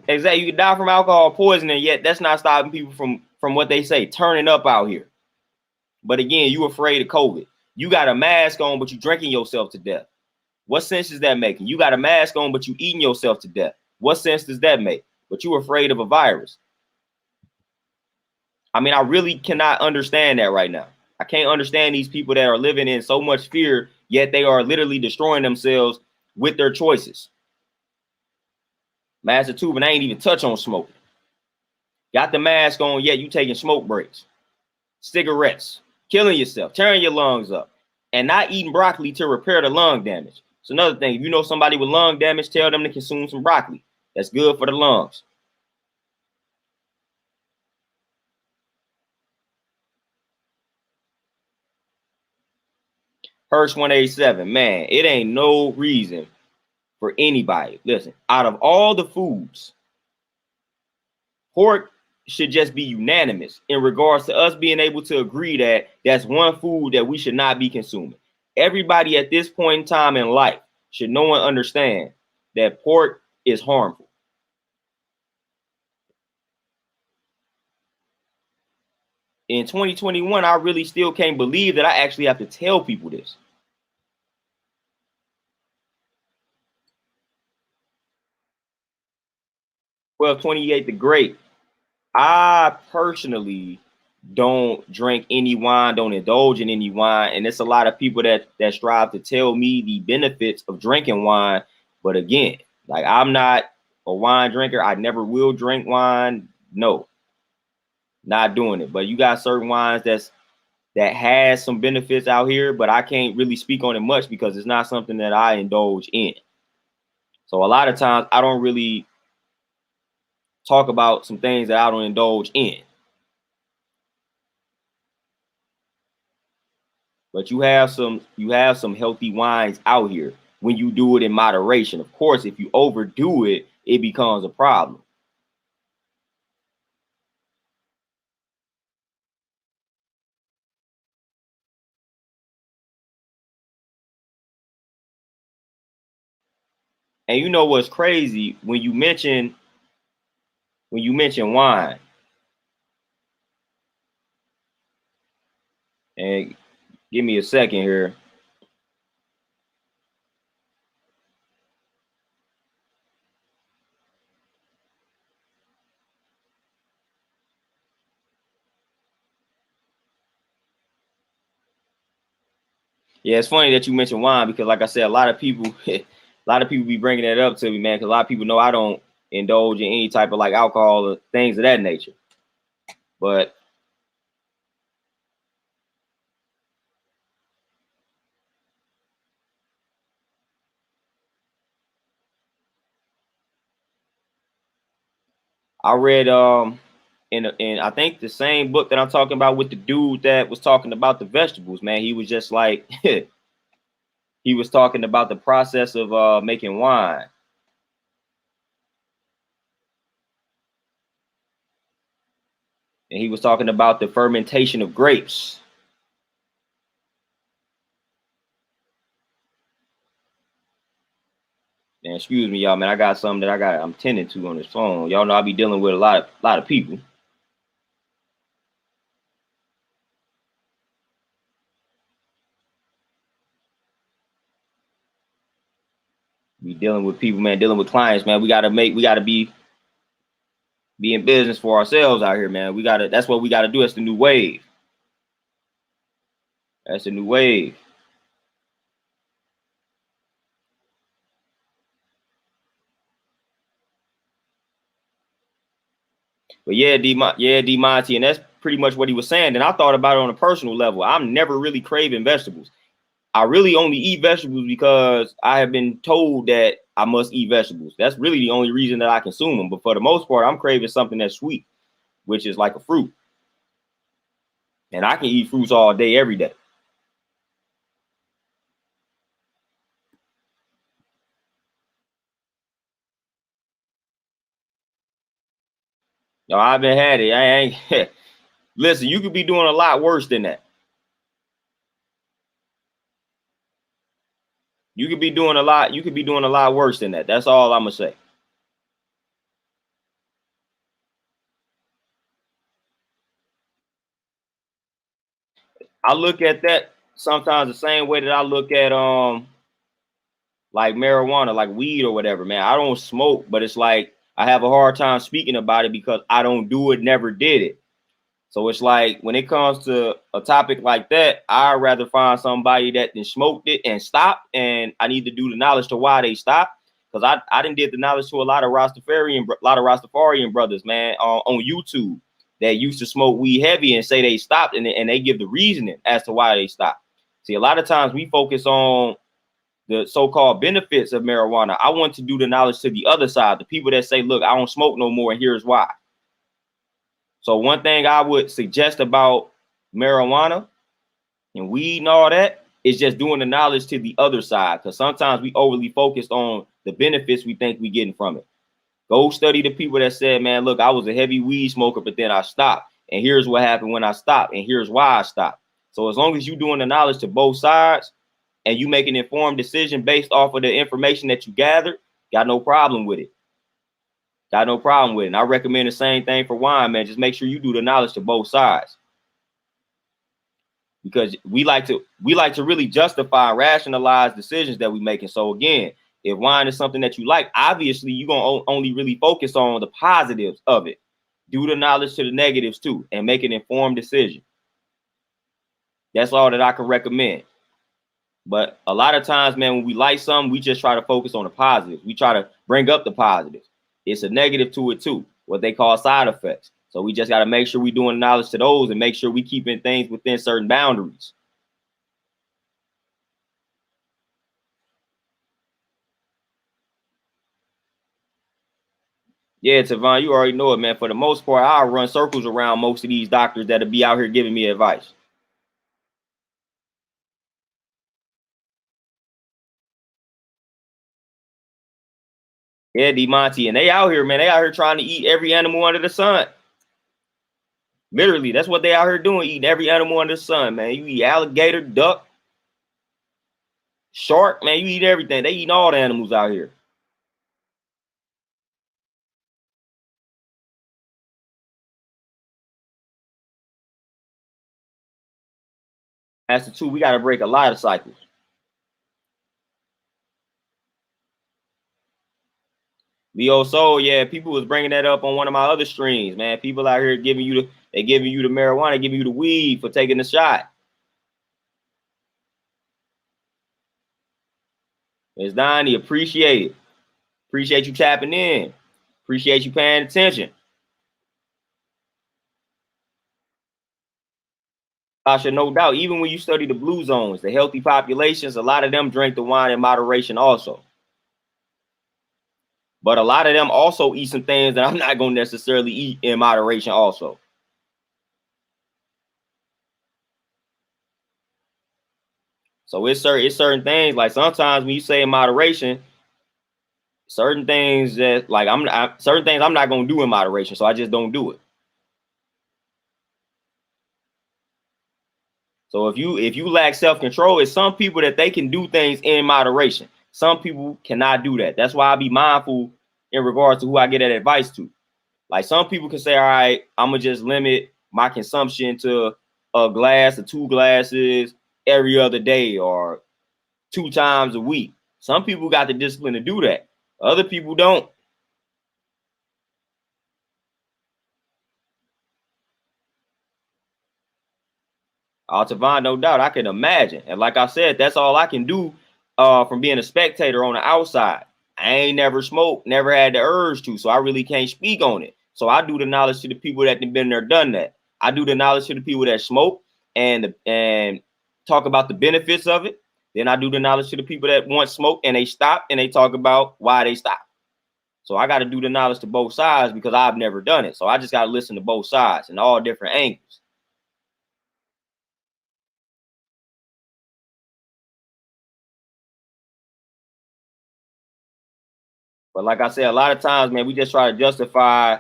Exactly. You can die from alcohol poisoning, yet that's not stopping people from what they say, turning up out here. But again, you afraid of COVID. You got a mask on, but you drinking yourself to death. What sense is that making? You got a mask on, but you eating yourself to death. What sense does that make? But you afraid of a virus. I mean, I really cannot understand that right now. I can't understand these people that are living in so much fear, yet they are literally destroying themselves with their choices. Master Tube, and I ain't even touch on smoking. Got the mask on, yet you taking smoke breaks, cigarettes, killing yourself, tearing your lungs up, and not eating broccoli to repair the lung damage. It's another thing. If you know somebody with lung damage, tell them to consume some broccoli. That's good for the lungs. Hirsch 187, man, it ain't no reason for anybody. Listen, out of all the foods, pork should just be unanimous in regards to us being able to agree that that's one food that we should not be consuming. Everybody at this point in time in life should know and understand that pork is harmful. In 2021, I really still can't believe that I actually have to tell people this. 1228 the Great. I personally don't drink any wine, don't indulge in any wine, and it's a lot of people that strive to tell me the benefits of drinking wine. But again, like I'm not a wine drinker. I never will drink wine. No, not doing it. But you got certain wines that has some benefits out here, but I can't really speak on it much because it's not something that I indulge in. So a lot of times I don't really talk about some things that I don't indulge in. But you have some healthy wines out here when you do it in moderation. Of course, if you overdo it, it becomes a problem. And you know what's crazy when you mention wine, and give me a second here. Yeah, it's funny that you mentioned wine because, like I said, a lot of people, a lot of people be bringing that up to me, man. Because a lot of people know I don't indulge in any type of like alcohol or things of that nature. But I read in I think the same book that I'm talking about with the dude that was talking about the vegetables, man. He was just like he was talking about the process of making wine. And he was talking about the fermentation of grapes. Man, excuse me, y'all, man. I got something that I'm tending to on this phone. Y'all know I be dealing with a lot of people. Be dealing with people, man, dealing with clients, man. We gotta be in business for ourselves out here, man. That's what we gotta do. That's the new wave. That's the new wave. But yeah, D Monty, and that's pretty much what he was saying. And I thought about it on a personal level. I'm never really craving vegetables. I really only eat vegetables because I have been told that I must eat vegetables. That's really the only reason that I consume them. But for the most part, I'm craving something that's sweet, which is like a fruit. And I can eat fruits all day, every day. No, I've been had it. I ain't listen, you could be doing a lot worse than that. You could be doing a lot worse than that. That's all I'm gonna say. I look at that sometimes the same way that I look at like marijuana, like weed or whatever, man. I don't smoke, but it's like I have a hard time speaking about it because I don't do it, never did it. So it's like when it comes to a topic like that, I'd rather find somebody that then smoked it and stopped, and I need to do the knowledge to why they stopped. Because I didn't did the knowledge to a lot of Rastafarian brothers, man, on YouTube that used to smoke weed heavy and say they stopped, and they give the reasoning as to why they stopped. See, a lot of times we focus on the so-called benefits of marijuana. I want to do the knowledge to the other side, the people that say, look, I don't smoke no more, and here's why. So one thing I would suggest about marijuana and weed and all that is just doing the knowledge to the other side, because sometimes we overly focused on the benefits we think we're getting from it. Go study the people that said, man, look, I was a heavy weed smoker, but then I stopped. And here's what happened when I stopped. And here's why I stopped. So as long as you're doing the knowledge to both sides and you make an informed decision based off of the information that you gathered, got no problem with it. Got no problem with it. And I recommend the same thing for wine, man. Just make sure you do the knowledge to both sides. Because we like to really justify and rationalize decisions that we make. And so again, if wine is something that you like, obviously you're gonna only really focus on the positives of it. Do the knowledge to the negatives too, and make an informed decision. That's all that I can recommend. But a lot of times, man, when we like something, we just try to focus on the positives. We try to bring up the positives. It's a negative to it too, what they call side effects. So we just got to make sure we're doing knowledge to those and make sure we keeping things within certain boundaries. Yeah, Tavon, you already know it, man. For the most part, I'll run circles around most of these doctors that'll be out here giving me advice. Yeah, D Monty, and they out here, man. They out here trying to eat every animal under the sun. Literally, that's what they out here doing, eating every animal under the sun, man. You eat alligator, duck, shark, man. You eat everything. They eating all the animals out here. That's the two. We got to break a lot of cycles. Leo Soul, yeah, people was bringing that up on one of my other streams, man. People out here giving you the marijuana, giving you the weed for taking the shot. It's Donnie, appreciate it. Appreciate you tapping in. Appreciate you paying attention. Tasha, no doubt, even when you study the blue zones, the healthy populations, a lot of them drink the wine in moderation also. But a lot of them also eat some things that I'm not going to necessarily eat in moderation also. So it's certain things, like sometimes when you say in moderation, certain things that like certain things I'm not going to do in moderation, so I just don't do it. So if you lack self-control, it's some people that they can do things in moderation. Some people cannot do that. That's why I be mindful in regards to who I get that advice to. Like some people can say, all right, I'm gonna just limit my consumption to a glass or 2 glasses every other day or 2 times a week. Some people got the discipline to do that. Other people don't. Tavon, no doubt, I can imagine. And like I said, that's all I can do from being a spectator on the outside. I ain't never smoked, never had the urge to, so I really can't speak on it. So I do the knowledge to the people that have been there, done that. I do the knowledge to the people that smoke and talk about the benefits of it. Then I do the knowledge to the people that once smoked and they stop and they talk about why they stopped. So I got to do the knowledge to both sides because I've never done it. So I just got to listen to both sides and all different angles. But like I said, a lot of times, man, we just try to justify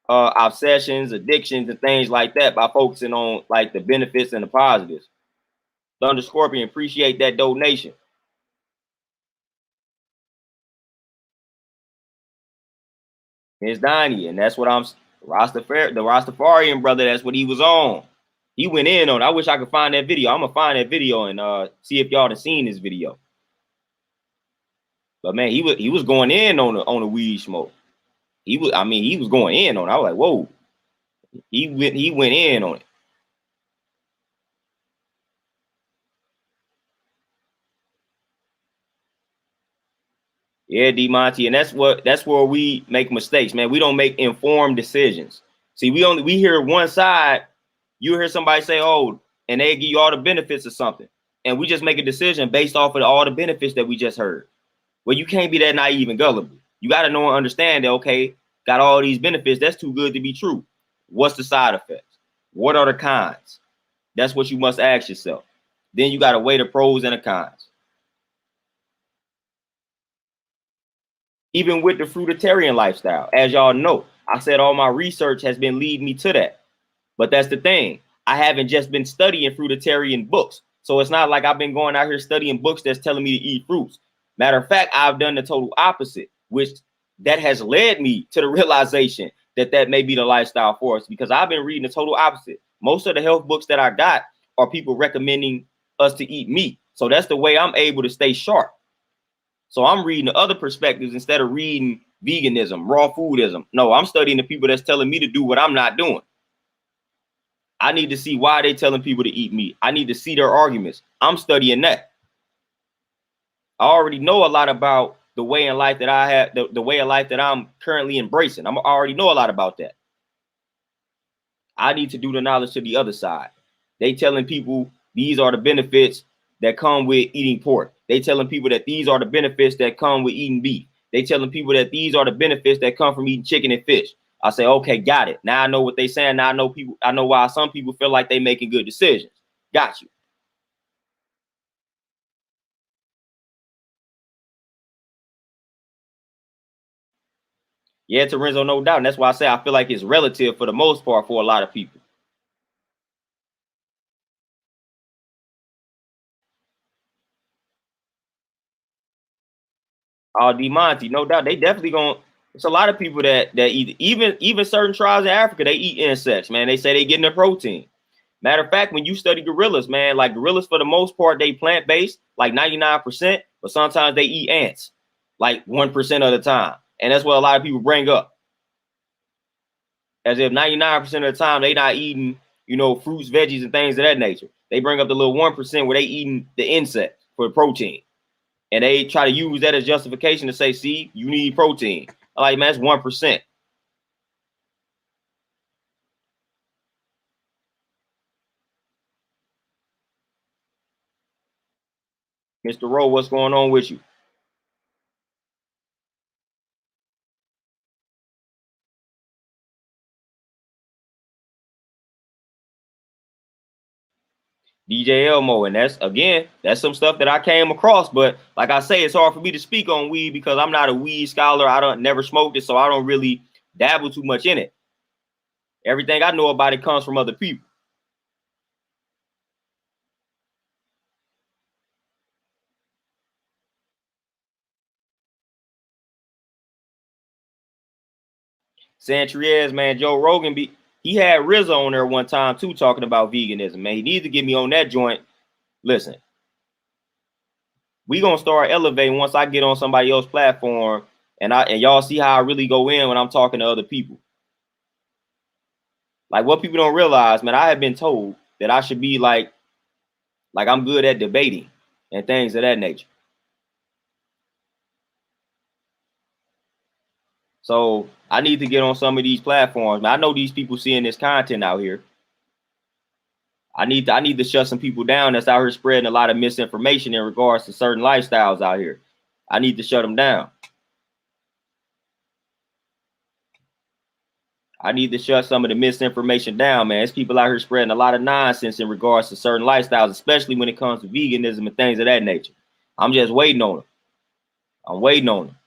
obsessions, addictions, and things like that by focusing on like the benefits and the positives. Thunder Scorpion, appreciate that donation. It's Donnie, and that's what I'm the Rastafarian brother. That's what he was on. He went in on. I wish I could find that video. I'm gonna find that video and see if y'all have seen this video. But man, he was going in on the weed smoke. He was going in on it. I was like, whoa. He went in on it. Yeah, D Monty, and that's where we make mistakes, man. We don't make informed decisions. See, we hear one side. You hear somebody say, "Oh," and they give you all the benefits of something, and we just make a decision based off of all the benefits that we just heard. Well, you can't be that naive and gullible. You got to know and understand that, okay, got all these benefits. That's too good to be true. What's the side effects? What are the cons? That's what you must ask yourself. Then you got to weigh the pros and the cons. Even with the fruitarian lifestyle, as y'all know, I said all my research has been leading me to that. But that's the thing. I haven't just been studying fruitarian books. So it's not like I've been going out here studying books that's telling me to eat fruits. Matter of fact, I've done the total opposite, which that has led me to the realization that that may be the lifestyle for us, because I've been reading the total opposite. Most of the health books that I got are people recommending us to eat meat. So that's the way I'm able to stay sharp. So I'm reading the other perspectives instead of reading veganism, raw foodism. No, I'm studying the people that's telling me to do what I'm not doing. I need to see why they're telling people to eat meat. I need to see their arguments. I'm studying that. I already know a lot about the way in life that I have, the way of life that I'm currently embracing. I already know a lot about that. I need to do the knowledge to the other side. They telling people these are the benefits that come with eating pork. They telling people that these are the benefits that come with eating beef. They telling people that these are the benefits that come from eating chicken and fish. I say, okay, got it. Now I know what they saying. Now I know why some people feel like they making good decisions. Got you. Yeah, Terenzo, no doubt. And that's why I say I feel like it's relative for the most part for a lot of people. D Monty, no doubt. They definitely gonna. It's a lot of people that eat, even certain tribes in Africa, they eat insects, man. They say they getting their protein. Matter of fact, when you study gorillas, man, like gorillas for the most part, they plant-based, like 99%, but sometimes they eat ants, like 1% of the time. And that's what a lot of people bring up. As if 99% of the time they not eating, fruits, veggies, and things of that nature. They bring up the little 1% where they eating the insect for protein. And they try to use that as justification to say, see, you need protein. I'm like, man, that's 1%. Mr. Rowe, what's going on with you? DJ Elmo, and that's some stuff that I came across. But like I say, it's hard for me to speak on weed because I'm not a weed scholar. I don't never smoked it, so I don't really dabble too much in it. Everything I know about it comes from other people. Santriez, man, Joe Rogan he had Rizzo on there one time too talking about veganism, man. He needs to get me on that joint. Listen, we gonna start elevating once I get on somebody else's platform and y'all see how I really go in when I'm talking to other people. Like what people don't realize, man, I have been told that I should be like I'm good at debating and things of that nature. So I need to get on some of these platforms. Man, I know these people seeing this content out here. I need to shut some people down that's out here spreading a lot of misinformation in regards to certain lifestyles out here. I need to shut them down. I need to shut some of the misinformation down, man. There's people out here spreading a lot of nonsense in regards to certain lifestyles, especially when it comes to veganism and things of that nature. I'm just waiting on them. I'm waiting on them.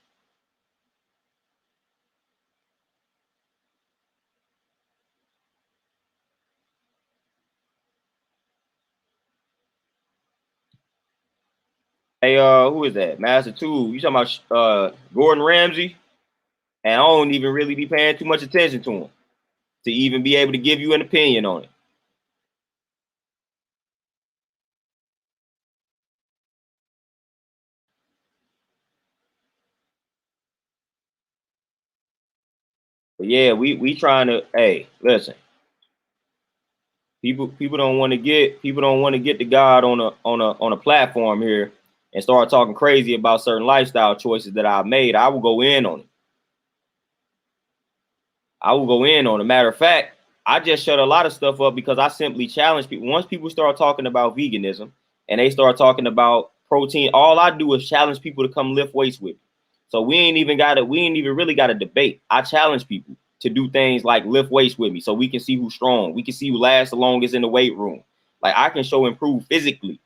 Hey, who is that? Master Two. You talking about Gordon Ramsay? And I don't even really be paying too much attention to him to even be able to give you an opinion on it. But yeah, we trying to. Hey, listen. People don't want to get to God on a platform here and start talking crazy about certain lifestyle choices that I've made. I will go in on it. I will go in on it. Matter of fact, I just shut a lot of stuff up because I simply challenge people. Once people start talking about veganism and they start talking about protein, all I do is challenge people to come lift weights with me. So we ain't even really got a debate. I challenge people to do things like lift weights with me so we can see who's strong. We can see who lasts the longest in the weight room. Like I can show improve physically.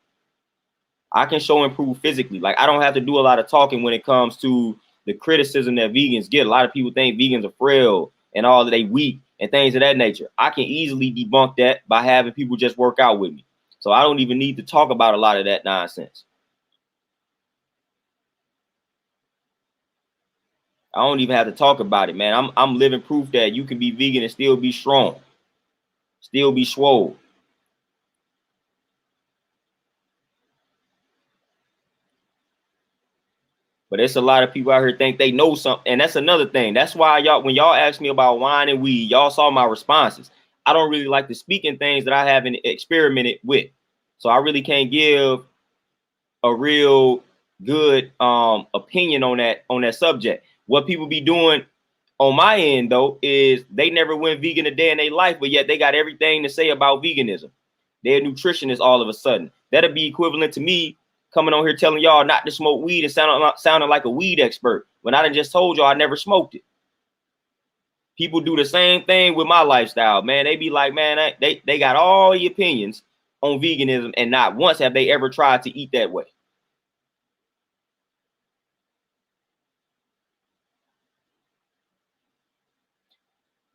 Like I don't have to do a lot of talking when it comes to the criticism that vegans get. A lot of people think vegans are frail and all that they weak and things of that nature. I can easily debunk that by having people just work out with me. So I don't even need to talk about a lot of that nonsense. I don't even have to talk about it, man. I'm living proof that you can be vegan and still be strong, still be swole. But it's a lot of people out here think they know something, and that's another thing. That's why when y'all ask me about wine and weed, y'all saw my responses. I don't really like to speak in things that I haven't experimented with, so I really can't give a real good opinion on that subject. What people be doing on my end though is they never went vegan a day in their life, but yet they got everything to say about veganism. They're a nutritionist all of a sudden. That'd be equivalent to me coming on here telling y'all not to smoke weed and sounding like a weed expert when I done just told y'all I never smoked it. People do the same thing with my lifestyle, man. They be like, man, they got all the opinions on veganism and not once have they ever tried to eat that way.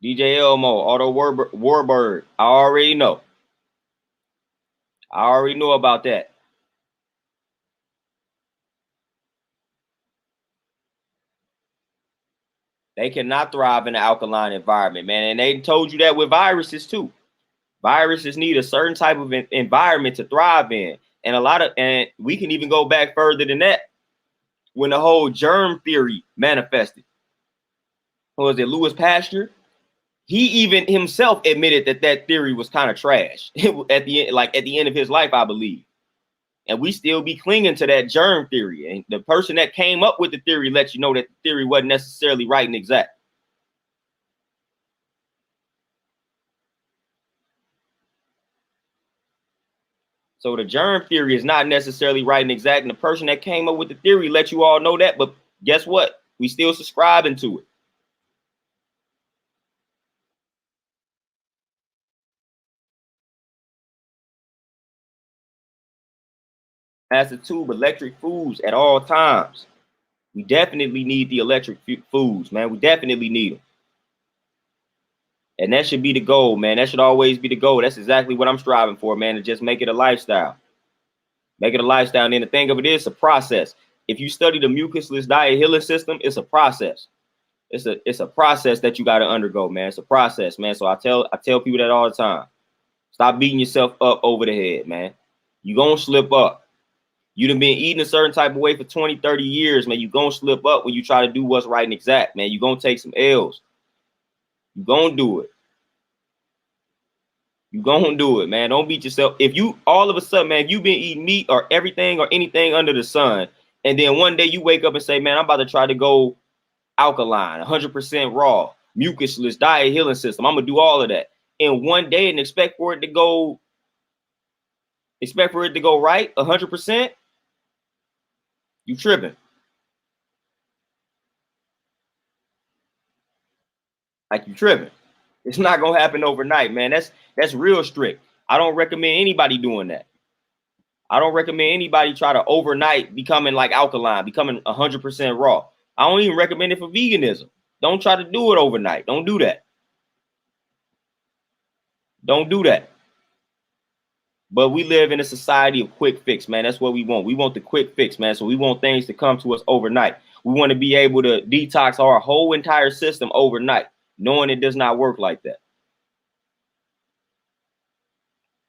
DJ Elmo, Otto Warburg. I already know. I already know about that. They cannot thrive in an alkaline environment, man. And they told you that with viruses too. Viruses need a certain type of environment to thrive in. And we can even go back further than that when the whole germ theory manifested. What was it, Louis Pasteur? He even himself admitted that theory was kind of trash at the end of his life, I believe. And we still be clinging to that germ theory. And the person that came up with the theory lets you know that the theory wasn't necessarily right and exact. So the germ theory is not necessarily right and exact. And the person that came up with the theory let you all know that. But guess what? We still subscribing to it. As the tube, electric foods at all times. We definitely need the electric foods, man. We definitely need them. And that should be the goal, man. That should always be the goal. That's exactly what I'm striving for, man, to just make it a lifestyle. Make it a lifestyle. And then the thing of it is a process. If you study the mucusless diet healing system, it's a process. It's a process that you got to undergo, man. It's a process, man. So I tell people that all the time. Stop beating yourself up over the head, man. You gonna slip up. You done been eating a certain type of way for 20, 30 years, man. You gonna slip up when you try to do what's right and exact, man. You gonna take some L's. You gonna do it. You gonna do it, man. Don't beat yourself. If you all of a sudden, man, if you've been eating meat or everything or anything under the sun, and then one day you wake up and say, man, I'm about to try to go alkaline, 100% raw, mucusless diet healing system. I'm gonna do all of that in one day and expect for it to go right 100%. You tripping. Like you tripping. It's not gonna happen overnight, man. That's real strict. I don't recommend anybody doing that. I don't recommend anybody try to overnight becoming like alkaline, becoming 100% raw. I don't even recommend it for veganism. Don't try to do it overnight. Don't do that. Don't do that. But we live in a society of quick fix, man. That's what we want. We want the quick fix, man. So we want things to come to us overnight. We want to be able to detox our whole entire system overnight, knowing it does not work like that.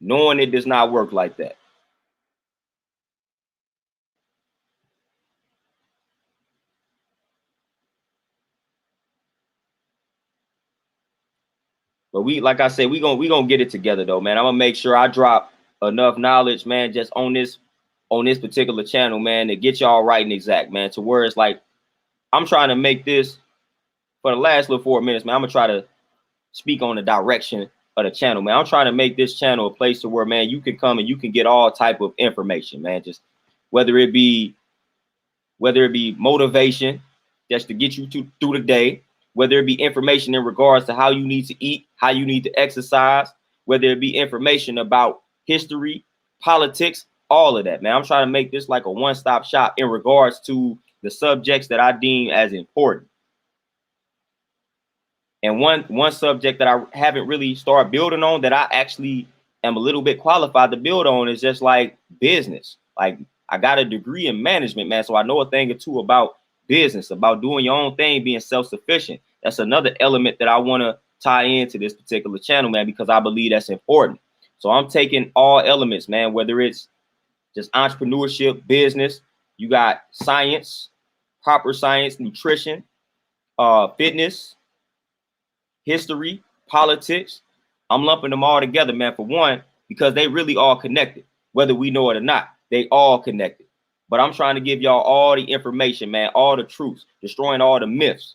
Knowing it does not work like that. But we, like I said, we gonna get it together though, man. I'm gonna make sure I drop enough knowledge, man, just on this particular channel, man, to get y'all right and exact, man, to where it's like I'm trying to make this for the last little 4 minutes, man. I'm gonna try to speak on the direction of the channel, man. I'm trying to make this channel a place to where, man, you can come and you can get all type of information, man. Just whether it be motivation just to get you through the day, whether it be information in regards to how you need to eat, how you need to exercise, whether it be information about history, politics, all of that, man. I'm trying to make this like a one-stop shop in regards to the subjects that I deem as important. And one subject that I haven't really started building on that I actually am a little bit qualified to build on is just like business. Like I got a degree in management, man. So I know a thing or two about business, about doing your own thing, being self-sufficient. That's another element that I want to tie into this particular channel, man, because I believe that's important. So I'm taking all elements, man, whether it's just entrepreneurship, business, you got science, proper science, nutrition, fitness, history, politics. I'm lumping them all together, man, for one, because they really all connected, whether we know it or not. They all connected. But I'm trying to give y'all all the information, man, all the truths, destroying all the myths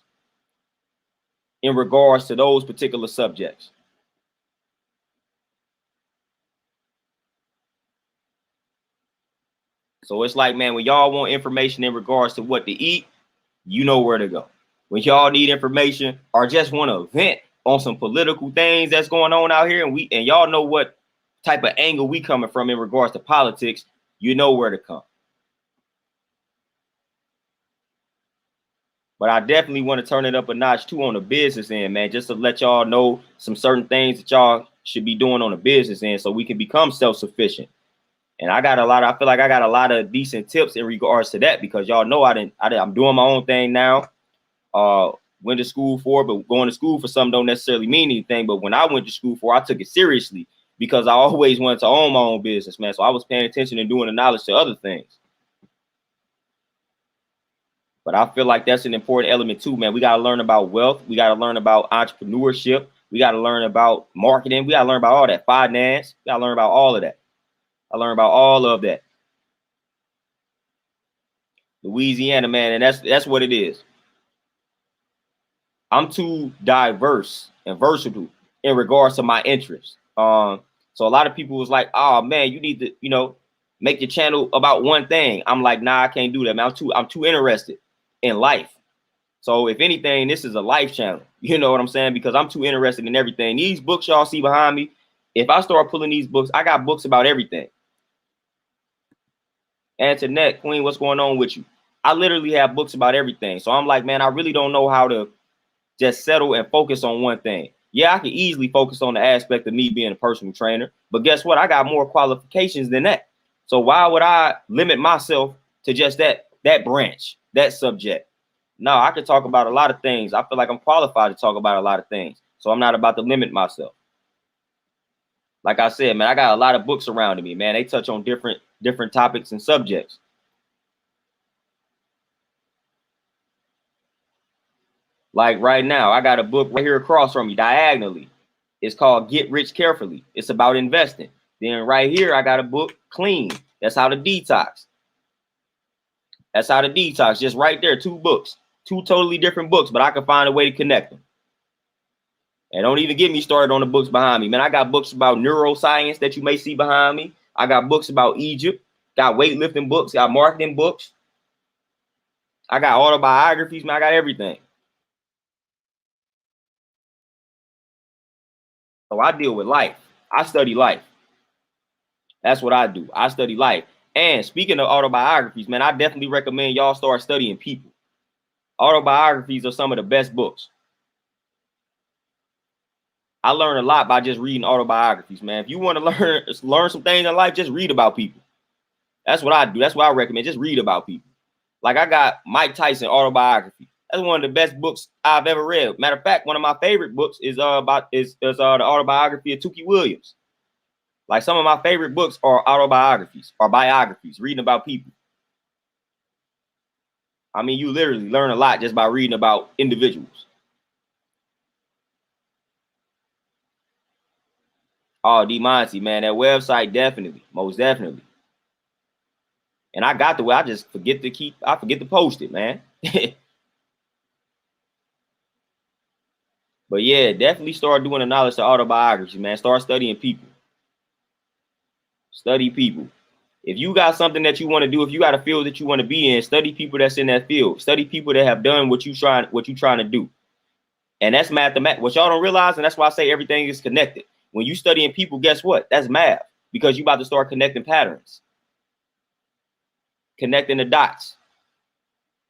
in regards to those particular subjects. So it's like, man, when y'all want information in regards to what to eat, you know where to go. When y'all need information or just want to vent on some political things that's going on out here, and y'all know what type of angle we coming from in regards to politics, you know where to come. But I definitely want to turn it up a notch too on the business end, man, just to let y'all know some certain things that y'all should be doing on the business end so we can become self-sufficient. And I feel like I got a lot of decent tips in regards to that, because y'all know I'm doing my own thing now. Went to school for it, but going to school for something don't necessarily mean anything. But when I went to school for, I took it seriously because I always wanted to own my own business, man. So I was paying attention and doing the knowledge to other things. But I feel like that's an important element too, man. We got to learn about wealth. We got to learn about entrepreneurship. We got to learn about marketing. We got to learn about all that, finance. We got to learn about all of that. I learned about all of that. Louisiana, man, and that's what it is. I'm too diverse and versatile in regards to my interests. So a lot of people was like, "Oh man, you need to, make your channel about one thing." I'm like, "Nah, I can't do that, man. I'm too interested in life." So if anything, this is a life channel. You know what I'm saying? Because I'm too interested in everything. These books y'all see behind me, if I start pulling these books, I got books about everything. Antoinette, Queen, what's going on with you? I literally have books about everything. So I'm like, man, I really don't know how to just settle and focus on one thing. Yeah, I can easily focus on the aspect of me being a personal trainer, but guess what? I got more qualifications than that. So why would I limit myself to just that branch, that subject? No, I can talk about a lot of things. I feel like I'm qualified to talk about a lot of things. So I'm not about to limit myself. Like I said, man, I got a lot of books surrounding me, man. They touch on different topics and subjects. Like right now, I got a book right here across from me, diagonally. It's called Get Rich Carefully. It's about investing. Then right here, I got a book, Clean. That's how to detox. That's how to detox. Just right there, 2 books, 2 totally different books, but I can find a way to connect them. And don't even get me started on the books behind me, man. I got books about neuroscience that you may see behind me. I got books about Egypt, got weightlifting books, got marketing books. I got autobiographies, man. I got everything. So I deal with life. I study life. That's what I do. I study life. And speaking of autobiographies, man, I definitely recommend y'all start studying people. Autobiographies are some of the best books. I learn a lot by just reading autobiographies, man. If you want to learn some things in life, just read about people. That's what I do. That's what I recommend. Just read about people. Like I got Mike Tyson autobiography. That's one of the best books I've ever read. Matter of fact, one of my favorite books is the autobiography of Tookie Williams. Like some of my favorite books are autobiographies or biographies, reading about people. I mean, you literally learn a lot just by reading about individuals. Oh, D Monty, man, that website definitely, most definitely. And I got the way. I just forget to post it, man. But yeah, definitely start doing the knowledge of autobiography, man. Start studying people. Study people. If you got something that you want to do, if you got a field that you want to be in, study people that's in that field. Study people that have done what you trying to do. And that's mathematics. What y'all don't realize, and that's why I say everything is connected. When you studying people, guess what? That's math, because you about to start connecting patterns, connecting the dots.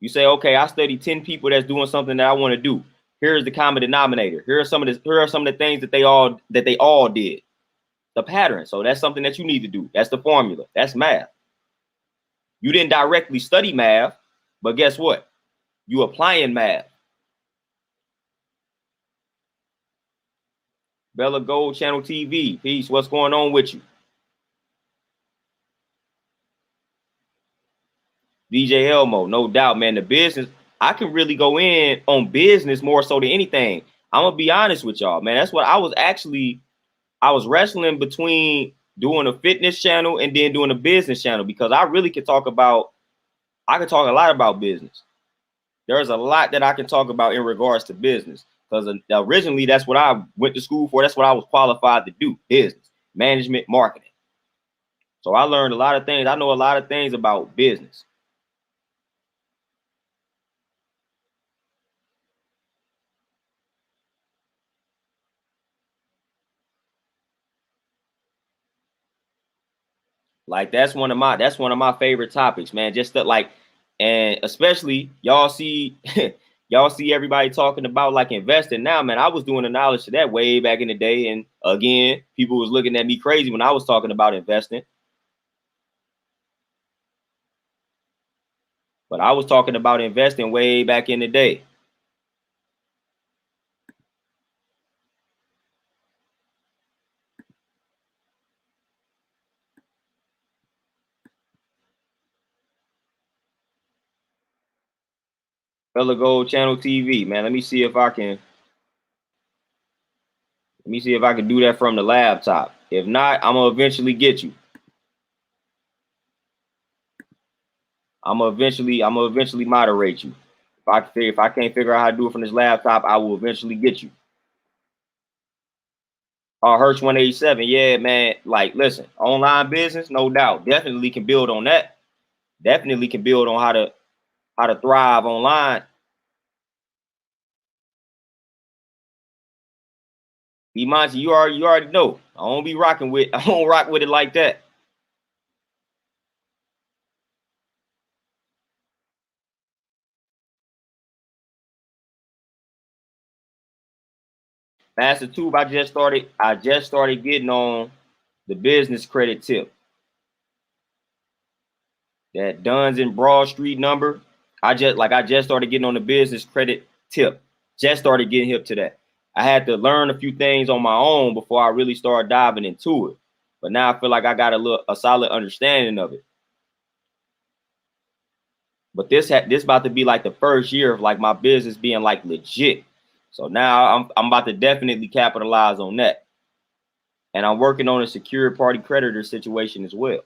You say, okay, I study 10 people that's doing something that I want to do. Here's the common denominator. Here are some of the things that they all did. The pattern. So that's something that you need to do. That's the formula. That's math. You didn't directly study math, but guess what? You applying math. Bella Gold Channel TV. Peace. What's going on with you? DJ Elmo, no doubt, man. The business, I can really go in on business more so than anything. I'm gonna be honest with y'all, man. That's what I was wrestling between doing a fitness channel and then doing a business channel, because I really could talk a lot about business. There's a lot that I can talk about in regards to business, because originally that's what I went to school for. That's what I was qualified to do, business, management, marketing. So I learned a lot of things. I know a lot of things about business. Like that's one of my favorite topics, man. Just that, like, and especially y'all see y'all see everybody talking about like investing now, man. I was doing the knowledge of that way back in the day, and again, people was looking at me crazy when I was talking about investing. But I was talking about investing way back in the day. Bella Gold Channel TV, man. Let me see if I can do that from the laptop. If not, I'm gonna eventually get you. I'm gonna eventually moderate you. If I can't figure out how to do it from this laptop, I will eventually get you. Hertz 187, yeah, man. Like, listen, online business, no doubt, definitely can build on that. Definitely can build on how to thrive online. Imanji, you already know. I don't rock with it like that. Master Tube, I just started getting on the business credit tip. That Duns and Broad Street number. I just started getting on the business credit tip. Just started getting hip to that. I had to learn a few things on my own before I really started diving into it. But now I feel like I got a solid understanding of it. But this about to be like the first year of like my business being like legit. So now I'm about to definitely capitalize on that. And I'm working on a secured party creditor situation as well.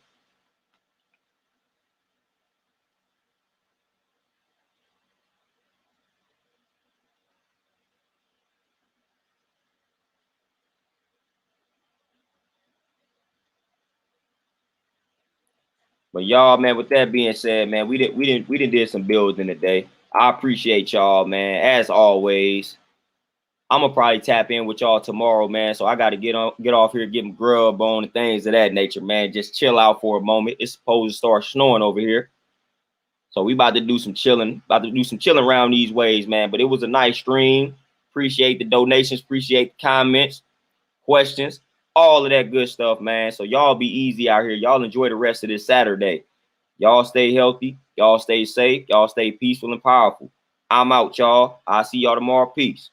But y'all, man, with that being said, man, we did some building today. I appreciate y'all, man. As always, I'm gonna probably tap in with y'all tomorrow, man. So I gotta get off here, get my grub on and things of that nature, man. Just chill out for a moment. It's supposed to start snowing over here. So we about to do some chilling, around these ways, man. But it was a nice stream. Appreciate the donations, appreciate the comments, questions, all of that good stuff, man. So y'all be easy out here. Y'all enjoy the rest of this Saturday. Y'all stay healthy. Y'all stay safe. Y'all stay peaceful and powerful. I'm out, y'all. I'll see y'all tomorrow. Peace.